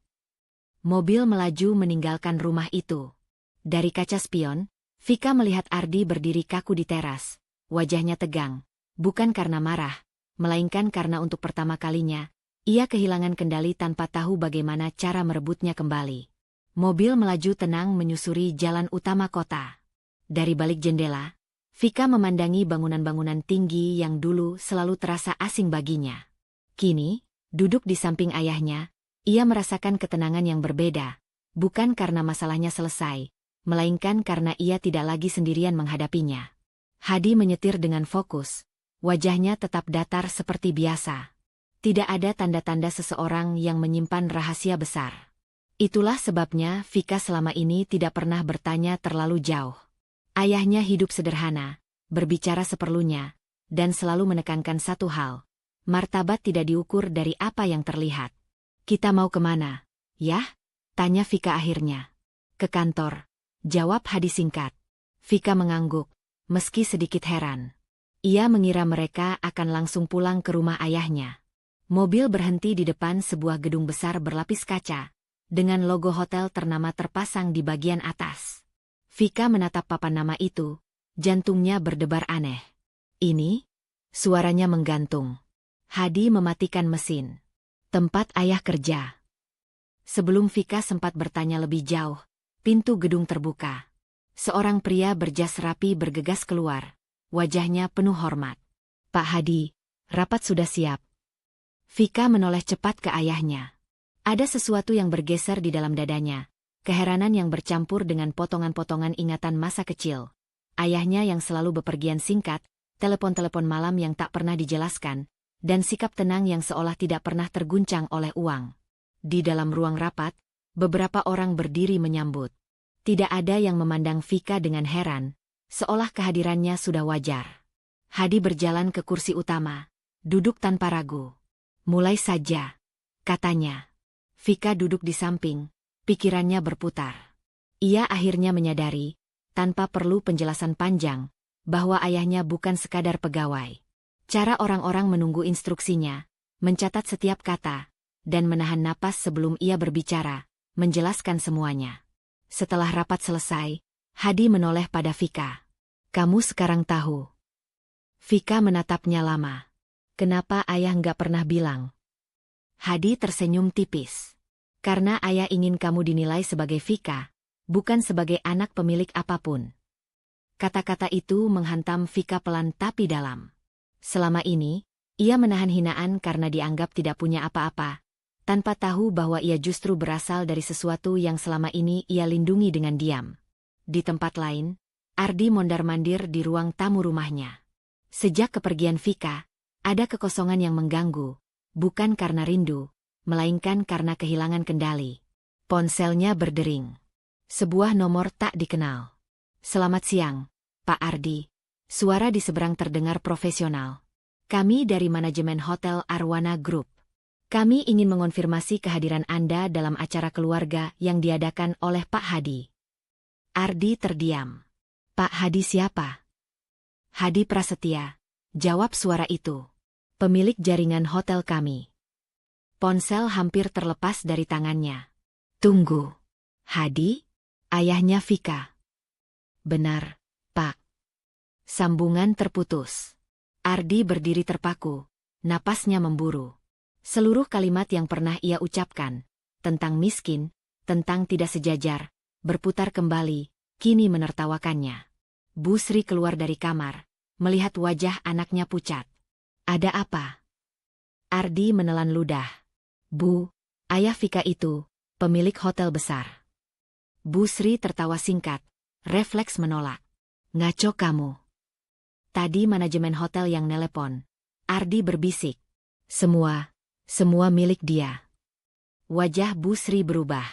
Mobil melaju meninggalkan rumah itu. Dari kaca spion, Vika melihat Ardi berdiri kaku di teras. Wajahnya tegang, bukan karena marah, melainkan karena untuk pertama kalinya, ia kehilangan kendali tanpa tahu bagaimana cara merebutnya kembali. Mobil melaju tenang menyusuri jalan utama kota. Dari balik jendela, Vika memandangi bangunan-bangunan tinggi yang dulu selalu terasa asing baginya. Kini, duduk di samping ayahnya, ia merasakan ketenangan yang berbeda, bukan karena masalahnya selesai, melainkan karena ia tidak lagi sendirian menghadapinya. Hadi menyetir dengan fokus, wajahnya tetap datar seperti biasa. Tidak ada tanda-tanda seseorang yang menyimpan rahasia besar. Itulah sebabnya Vika selama ini tidak pernah bertanya terlalu jauh. Ayahnya hidup sederhana, berbicara seperlunya, dan selalu menekankan satu hal. Martabat tidak diukur dari apa yang terlihat. Kita mau kemana? Yah? Tanya Vika akhirnya. Ke kantor. Jawab Hadi singkat. Vika mengangguk, meski sedikit heran. Ia mengira mereka akan langsung pulang ke rumah ayahnya. Mobil berhenti di depan sebuah gedung besar berlapis kaca, dengan logo hotel ternama terpasang di bagian atas. Vika menatap papan nama itu, jantungnya berdebar aneh. Ini? Suaranya menggantung. Hadi mematikan mesin. Tempat ayah kerja. Sebelum Vika sempat bertanya lebih jauh, pintu gedung terbuka. Seorang pria berjas rapi bergegas keluar. Wajahnya penuh hormat. Pak Hadi, rapat sudah siap. Vika menoleh cepat ke ayahnya. Ada sesuatu yang bergeser di dalam dadanya. Keheranan yang bercampur dengan potongan-potongan ingatan masa kecil. Ayahnya yang selalu bepergian singkat, telepon-telepon malam yang tak pernah dijelaskan, dan sikap tenang yang seolah tidak pernah terguncang oleh uang. Di dalam ruang rapat, Beberapa orang berdiri menyambut. Tidak ada yang memandang Vika dengan heran, seolah kehadirannya sudah wajar. Hadi berjalan ke kursi utama, duduk tanpa ragu. Mulai saja, katanya. Vika duduk di samping, pikirannya berputar. Ia akhirnya menyadari, tanpa perlu penjelasan panjang, bahwa ayahnya bukan sekadar pegawai. Cara orang-orang menunggu instruksinya, mencatat setiap kata, dan menahan napas sebelum ia berbicara, menjelaskan semuanya. Setelah rapat selesai, Hadi menoleh pada Vika. Kamu sekarang tahu. Vika menatapnya lama. Kenapa ayah nggak pernah bilang? Hadi tersenyum tipis. Karena ayah ingin kamu dinilai sebagai Vika, bukan sebagai anak pemilik apapun. Kata-kata itu menghantam Vika pelan tapi dalam. Selama ini, ia menahan hinaan karena dianggap tidak punya apa-apa, tanpa tahu bahwa ia justru berasal dari sesuatu yang selama ini ia lindungi dengan diam. Di tempat lain, Ardi mondar-mandir di ruang tamu rumahnya. Sejak kepergian Vika, ada kekosongan yang mengganggu, bukan karena rindu, melainkan karena kehilangan kendali. Ponselnya berdering. Sebuah nomor tak dikenal. Selamat siang, Pak Ardi. Suara di seberang terdengar profesional. Kami dari manajemen Hotel Arwana Group. Kami ingin mengonfirmasi kehadiran Anda dalam acara keluarga yang diadakan oleh Pak Hadi. Ardi terdiam. Pak Hadi siapa? Hadi Prasetya, jawab suara itu. Pemilik jaringan hotel kami. Ponsel hampir terlepas dari tangannya. Tunggu. Hadi? Ayahnya Vika. Benar, Pak. Sambungan terputus. Ardi berdiri terpaku, napasnya memburu. Seluruh kalimat yang pernah ia ucapkan, tentang miskin, tentang tidak sejajar, berputar kembali, kini menertawakannya. Bu Sri keluar dari kamar, melihat wajah anaknya pucat. Ada apa? Ardi menelan ludah. Bu, ayah Vika itu, pemilik hotel besar. Bu Sri tertawa singkat, refleks menolak. Ngaco kamu. Tadi manajemen hotel yang nelepon. Ardi berbisik. Semua milik dia. Wajah Bu Sri berubah.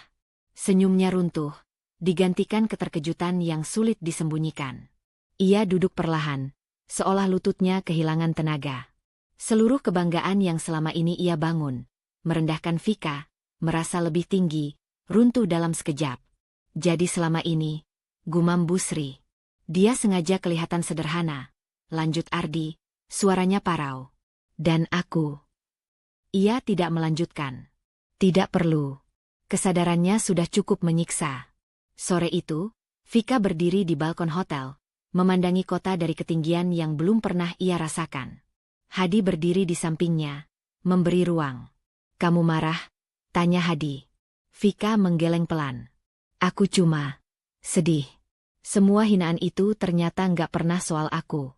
Senyumnya runtuh, digantikan keterkejutan yang sulit disembunyikan. Ia duduk perlahan, seolah lututnya kehilangan tenaga. Seluruh kebanggaan yang selama ini ia bangun, merendahkan Vika, merasa lebih tinggi, runtuh dalam sekejap. Jadi selama ini, gumam Bu Sri. Dia sengaja kelihatan sederhana, lanjut Ardi, suaranya parau. Dan aku. Ia tidak melanjutkan. Tidak perlu. Kesadarannya sudah cukup menyiksa. Sore itu, Vika berdiri di balkon hotel, memandangi kota dari ketinggian yang belum pernah ia rasakan. Hadi berdiri di sampingnya, memberi ruang. Kamu marah? Tanya Hadi. Vika menggeleng pelan. Aku cuma sedih. Semua hinaan itu ternyata nggak pernah soal aku.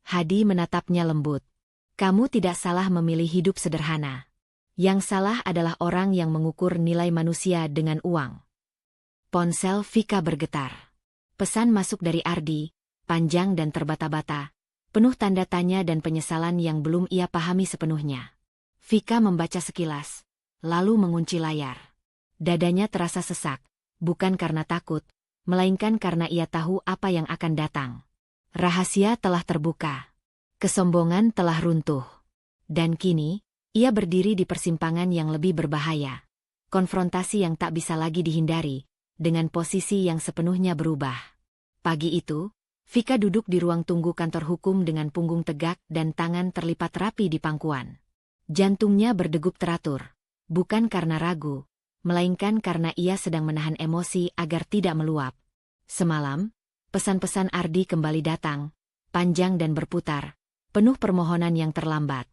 Hadi menatapnya lembut. Kamu tidak salah memilih hidup sederhana. Yang salah adalah orang yang mengukur nilai manusia dengan uang. Ponsel Vika bergetar. Pesan masuk dari Ardi, panjang dan terbata-bata, penuh tanda tanya dan penyesalan yang belum ia pahami sepenuhnya. Vika membaca sekilas, lalu mengunci layar. Dadanya terasa sesak, bukan karena takut, melainkan karena ia tahu apa yang akan datang. Rahasia telah terbuka. Kesombongan telah runtuh. Dan kini, ia berdiri di persimpangan yang lebih berbahaya. Konfrontasi yang tak bisa lagi dihindari, dengan posisi yang sepenuhnya berubah. Pagi itu, Vika duduk di ruang tunggu kantor hukum dengan punggung tegak dan tangan terlipat rapi di pangkuan. Jantungnya berdegup teratur, bukan karena ragu, melainkan karena ia sedang menahan emosi agar tidak meluap. Semalam, pesan-pesan Ardi kembali datang, panjang dan berputar, penuh permohonan yang terlambat.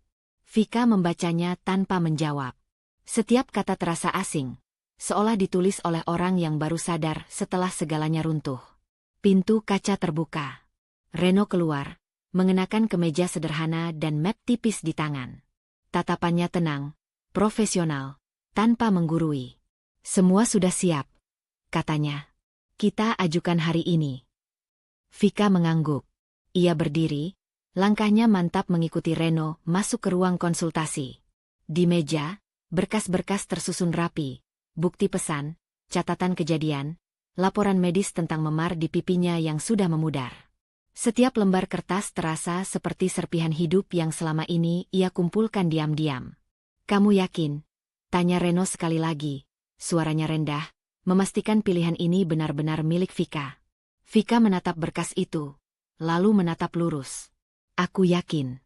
Vika membacanya tanpa menjawab. Setiap kata terasa asing, seolah ditulis oleh orang yang baru sadar setelah segalanya runtuh. Pintu kaca terbuka. Reno keluar, mengenakan kemeja sederhana dan map tipis di tangan. Tatapannya tenang, profesional, tanpa menggurui. Semua sudah siap, katanya. Kita ajukan hari ini. Vika mengangguk. Ia berdiri, langkahnya mantap mengikuti Reno masuk ke ruang konsultasi. Di meja, berkas-berkas tersusun rapi, bukti pesan, catatan kejadian, laporan medis tentang memar di pipinya yang sudah memudar. Setiap lembar kertas terasa seperti serpihan hidup yang selama ini ia kumpulkan diam-diam. "Kamu yakin?" tanya Reno sekali lagi. Suaranya rendah, memastikan pilihan ini benar-benar milik Vika. Vika menatap berkas itu, lalu menatap lurus. "Aku yakin."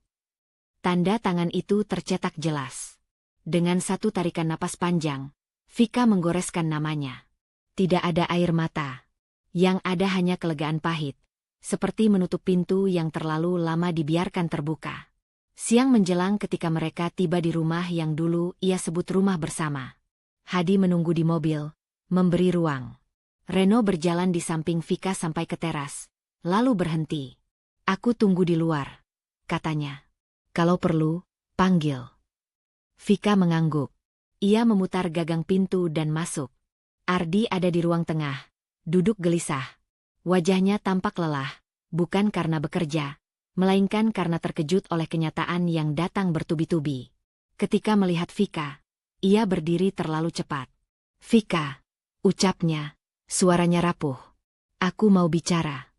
Tanda tangan itu tercetak jelas. Dengan satu tarikan napas panjang, Vika menggoreskan namanya. Tidak ada air mata. Yang ada hanya kelegaan pahit, seperti menutup pintu yang terlalu lama dibiarkan terbuka. Siang menjelang ketika mereka tiba di rumah yang dulu ia sebut rumah bersama. Hadi menunggu di mobil, memberi ruang. Reno berjalan di samping Vika sampai ke teras, lalu berhenti. "Aku tunggu di luar," katanya. "Kalau perlu, panggil." Vika mengangguk. Ia memutar gagang pintu dan masuk. Ardi ada di ruang tengah, duduk gelisah. Wajahnya tampak lelah, bukan karena bekerja, melainkan karena terkejut oleh kenyataan yang datang bertubi-tubi. Ketika melihat Vika, ia berdiri terlalu cepat. "Vika," ucapnya, suaranya rapuh. "Aku mau bicara."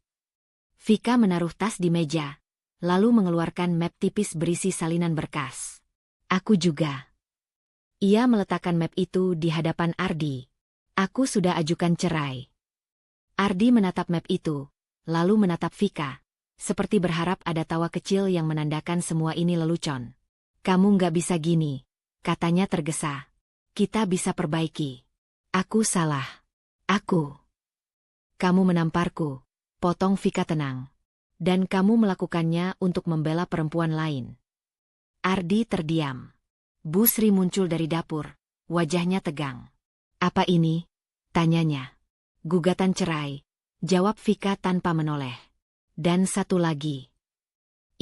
Vika menaruh tas di meja, lalu mengeluarkan map tipis berisi salinan berkas. "Aku juga." Ia meletakkan map itu di hadapan Ardi. "Aku sudah ajukan cerai." Ardi menatap map itu, lalu menatap Vika, seperti berharap ada tawa kecil yang menandakan semua ini lelucon. "Kamu nggak bisa gini," katanya tergesa. "Kita bisa perbaiki." "Aku salah. Aku." "Kamu menamparku," potong Vika tenang. "Dan kamu melakukannya untuk membela perempuan lain." Ardi terdiam. Bu Sri muncul dari dapur, wajahnya tegang. "Apa ini?" tanyanya. "Gugatan cerai," jawab Vika tanpa menoleh. "Dan satu lagi."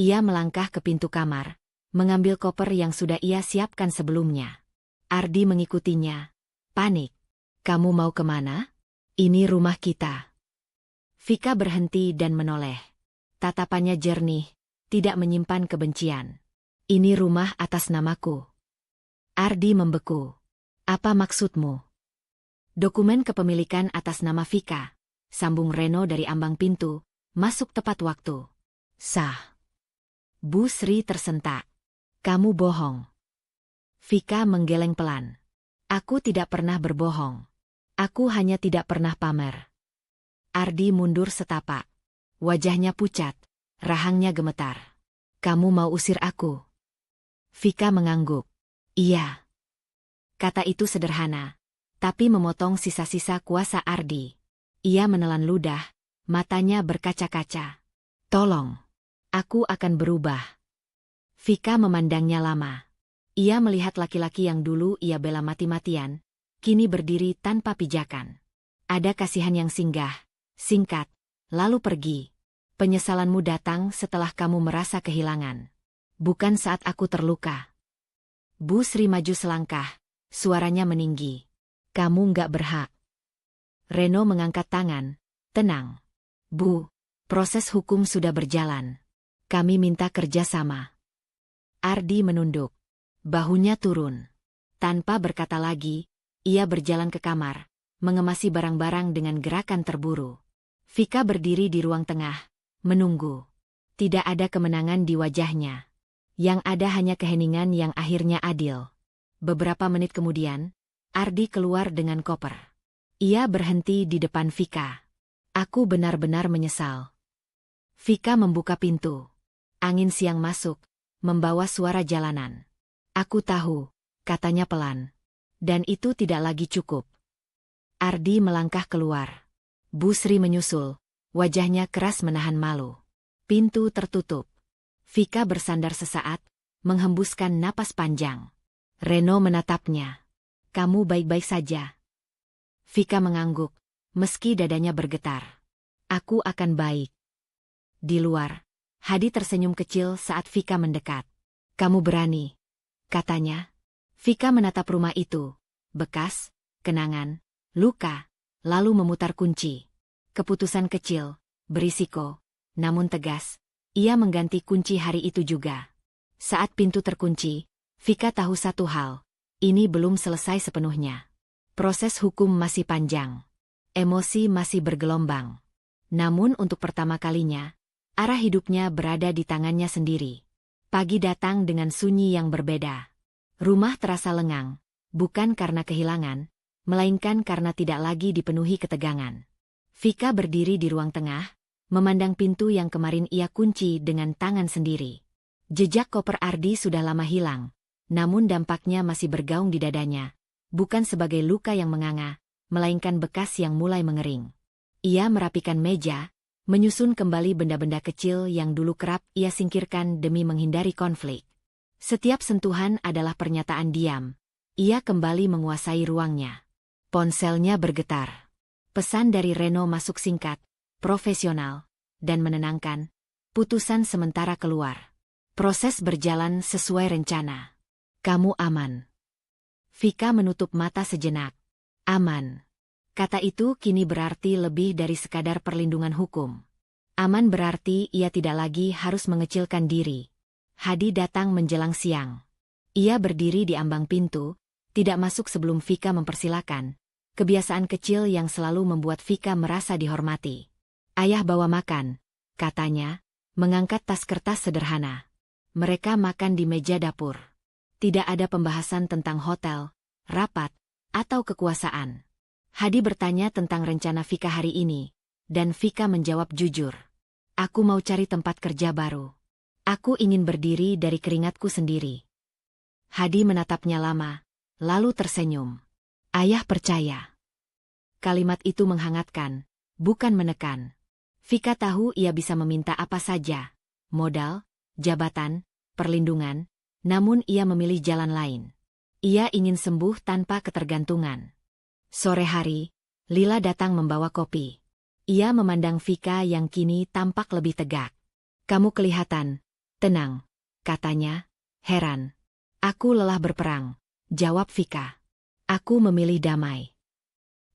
Ia melangkah ke pintu kamar, mengambil koper yang sudah ia siapkan sebelumnya. Ardi mengikutinya. Panik. "Kamu mau kemana?" "Ini rumah kita." Vika berhenti dan menoleh. Tatapannya jernih, tidak menyimpan kebencian. "Ini rumah atas namaku." Ardi membeku. "Apa maksudmu?" "Dokumen kepemilikan atas nama Vika," sambung Reno dari ambang pintu, masuk tepat waktu. "Sah." Bu Sri tersentak. "Kamu bohong." Vika menggeleng pelan. "Aku tidak pernah berbohong. Aku hanya tidak pernah pamer." Ardi mundur setapak. Wajahnya pucat, rahangnya gemetar. "Kamu mau usir aku?" Vika mengangguk. "Iya." Kata itu sederhana, tapi memotong sisa-sisa kuasa Ardi. Ia menelan ludah, matanya berkaca-kaca. "Tolong. Aku akan berubah." Vika memandangnya lama. Ia melihat laki-laki yang dulu ia bela mati-matian, kini berdiri tanpa pijakan. Ada kasihan yang singgah, singkat, lalu pergi. "Penyesalanmu datang setelah kamu merasa kehilangan. Bukan saat aku terluka." Bu Sri maju selangkah, suaranya meninggi. "Kamu nggak berhak." Reno mengangkat tangan. "Tenang. Bu, proses hukum sudah berjalan. Kami minta kerjasama." Ardi menunduk. Bahunya turun. Tanpa berkata lagi, ia berjalan ke kamar, mengemasi barang-barang dengan gerakan terburu. Vika berdiri di ruang tengah, menunggu. Tidak ada kemenangan di wajahnya. Yang ada hanya keheningan yang akhirnya adil. Beberapa menit kemudian, Ardi keluar dengan koper. Ia berhenti di depan Vika. "Aku benar-benar menyesal." Vika membuka pintu. Angin siang masuk, membawa suara jalanan. "Aku tahu," katanya pelan. "Dan itu tidak lagi cukup." Ardi melangkah keluar. Bu Sri menyusul, wajahnya keras menahan malu. Pintu tertutup. Vika bersandar sesaat, menghembuskan napas panjang. Reno menatapnya. "Kamu baik-baik saja?" Vika mengangguk, meski dadanya bergetar. "Aku akan baik." Di luar, Hadi tersenyum kecil saat Vika mendekat. "Kamu berani," katanya. Vika menatap rumah itu. Bekas, kenangan, luka, lalu memutar kunci. Keputusan kecil, berisiko, namun tegas. Ia mengganti kunci hari itu juga. Saat pintu terkunci, Vika tahu satu hal. Ini belum selesai sepenuhnya. Proses hukum masih panjang. Emosi masih bergelombang. Namun untuk pertama kalinya, arah hidupnya berada di tangannya sendiri. Pagi datang dengan sunyi yang berbeda. Rumah terasa lengang, bukan karena kehilangan, melainkan karena tidak lagi dipenuhi ketegangan. Vika berdiri di ruang tengah, memandang pintu yang kemarin ia kunci dengan tangan sendiri. Jejak koper Ardi sudah lama hilang, namun dampaknya masih bergaung di dadanya, bukan sebagai luka yang menganga, melainkan bekas yang mulai mengering. Ia merapikan meja, menyusun kembali benda-benda kecil yang dulu kerap ia singkirkan demi menghindari konflik. Setiap sentuhan adalah pernyataan diam. Ia kembali menguasai ruangnya. Ponselnya bergetar. Pesan dari Reno masuk singkat, profesional, dan menenangkan. Putusan sementara keluar. Proses berjalan sesuai rencana. Kamu aman. Vika menutup mata sejenak. Aman. Kata itu kini berarti lebih dari sekadar perlindungan hukum. Aman berarti ia tidak lagi harus mengecilkan diri. Hadi datang menjelang siang. Ia berdiri di ambang pintu, tidak masuk sebelum Vika mempersilakan. Kebiasaan kecil yang selalu membuat Vika merasa dihormati. Ayah bawa makan, katanya, mengangkat tas kertas sederhana. Mereka makan di meja dapur. Tidak ada pembahasan tentang hotel, rapat, atau kekuasaan. Hadi bertanya tentang rencana Vika hari ini, dan Vika menjawab jujur. Aku mau cari tempat kerja baru. Aku ingin berdiri dari keringatku sendiri. Hadi menatapnya lama, lalu tersenyum. Ayah percaya. Kalimat itu menghangatkan, bukan menekan. Vika tahu ia bisa meminta apa saja, modal, jabatan, perlindungan, namun ia memilih jalan lain. Ia ingin sembuh tanpa ketergantungan. Sore hari, Lila datang membawa kopi. Ia memandang Vika yang kini tampak lebih tegak. Kamu kelihatan tenang, katanya, heran. Aku lelah berperang, jawab Vika. Aku memilih damai.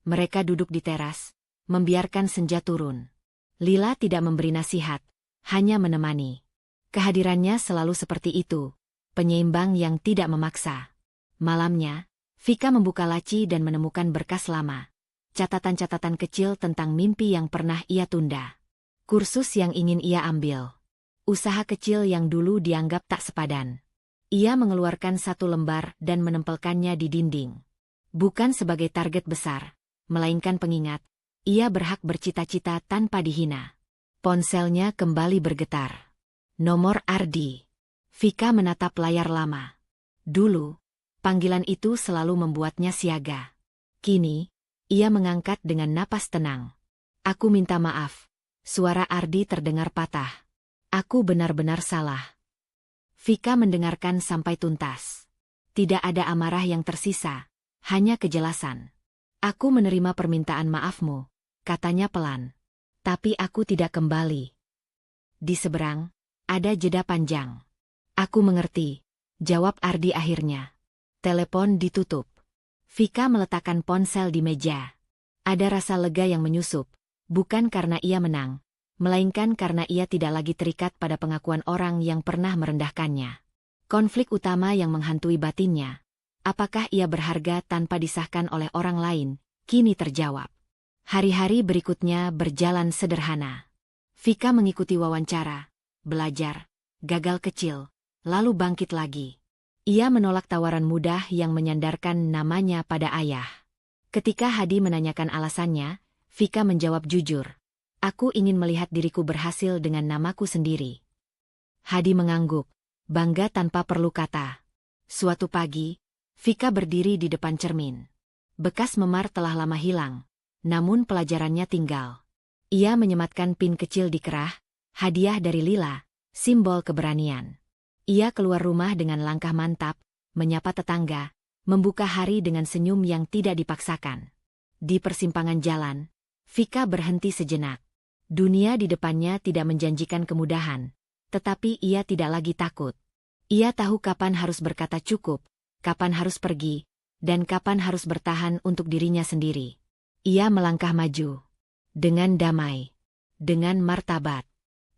Mereka duduk di teras, membiarkan senja turun. Lila tidak memberi nasihat, hanya menemani. Kehadirannya selalu seperti itu, penyeimbang yang tidak memaksa. Malamnya, Vika membuka laci dan menemukan berkas lama. Catatan-catatan kecil tentang mimpi yang pernah ia tunda. Kursus yang ingin ia ambil. Usaha kecil yang dulu dianggap tak sepadan. Ia mengeluarkan satu lembar dan menempelkannya di dinding. Bukan sebagai target besar, melainkan pengingat, ia berhak bercita-cita tanpa dihina. Ponselnya kembali bergetar. Nomor Ardi. Vika menatap layar lama. Dulu, panggilan itu selalu membuatnya siaga. Kini, ia mengangkat dengan napas tenang. Aku minta maaf. Suara Ardi terdengar patah. Aku benar-benar salah. Vika mendengarkan sampai tuntas. Tidak ada amarah yang tersisa, hanya kejelasan. Aku menerima permintaan maafmu, katanya pelan. Tapi aku tidak kembali. Di seberang, ada jeda panjang. Aku mengerti, jawab Ardi akhirnya. Telepon ditutup. Vika meletakkan ponsel di meja. Ada rasa lega yang menyusup, bukan karena ia menang, melainkan karena ia tidak lagi terikat pada pengakuan orang yang pernah merendahkannya. Konflik utama yang menghantui batinnya, apakah ia berharga tanpa disahkan oleh orang lain, kini terjawab. Hari-hari berikutnya berjalan sederhana. Vika mengikuti wawancara, belajar, gagal kecil, lalu bangkit lagi. Ia menolak tawaran mudah yang menyandarkan namanya pada ayah. Ketika Hadi menanyakan alasannya, Vika menjawab jujur. Aku ingin melihat diriku berhasil dengan namaku sendiri. Hadi mengangguk, bangga tanpa perlu kata. Suatu pagi, Vika berdiri di depan cermin. Bekas memar telah lama hilang, namun pelajarannya tinggal. Ia menyematkan pin kecil di kerah, hadiah dari Lila, simbol keberanian. Ia keluar rumah dengan langkah mantap, menyapa tetangga, membuka hari dengan senyum yang tidak dipaksakan. Di persimpangan jalan, Vika berhenti sejenak. Dunia di depannya tidak menjanjikan kemudahan, tetapi ia tidak lagi takut. Ia tahu kapan harus berkata cukup, kapan harus pergi, dan kapan harus bertahan untuk dirinya sendiri. Ia melangkah maju. Dengan damai. Dengan martabat.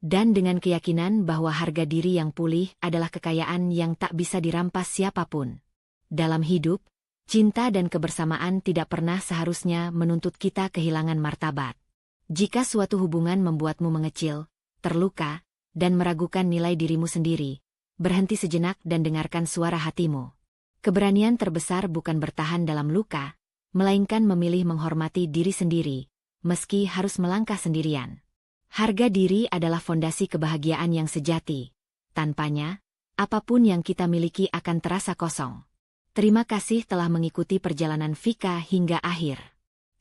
Dan dengan keyakinan bahwa harga diri yang pulih adalah kekayaan yang tak bisa dirampas siapapun. Dalam hidup, Cinta dan kebersamaan tidak pernah seharusnya menuntut kita kehilangan martabat. Jika suatu hubungan membuatmu mengecil, terluka, dan meragukan nilai dirimu sendiri, berhenti sejenak dan dengarkan suara hatimu. Keberanian terbesar bukan bertahan dalam luka, melainkan memilih menghormati diri sendiri, meski harus melangkah sendirian. Harga diri adalah fondasi kebahagiaan yang sejati. Tanpanya, apapun yang kita miliki akan terasa kosong. Terima kasih telah mengikuti perjalanan Vika hingga akhir.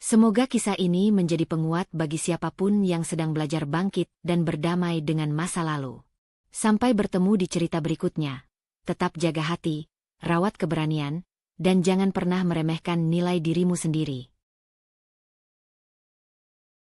Semoga kisah ini menjadi penguat bagi siapapun yang sedang belajar bangkit dan berdamai dengan masa lalu. Sampai bertemu di cerita berikutnya. Tetap jaga hati, rawat keberanian, dan jangan pernah meremehkan nilai dirimu sendiri.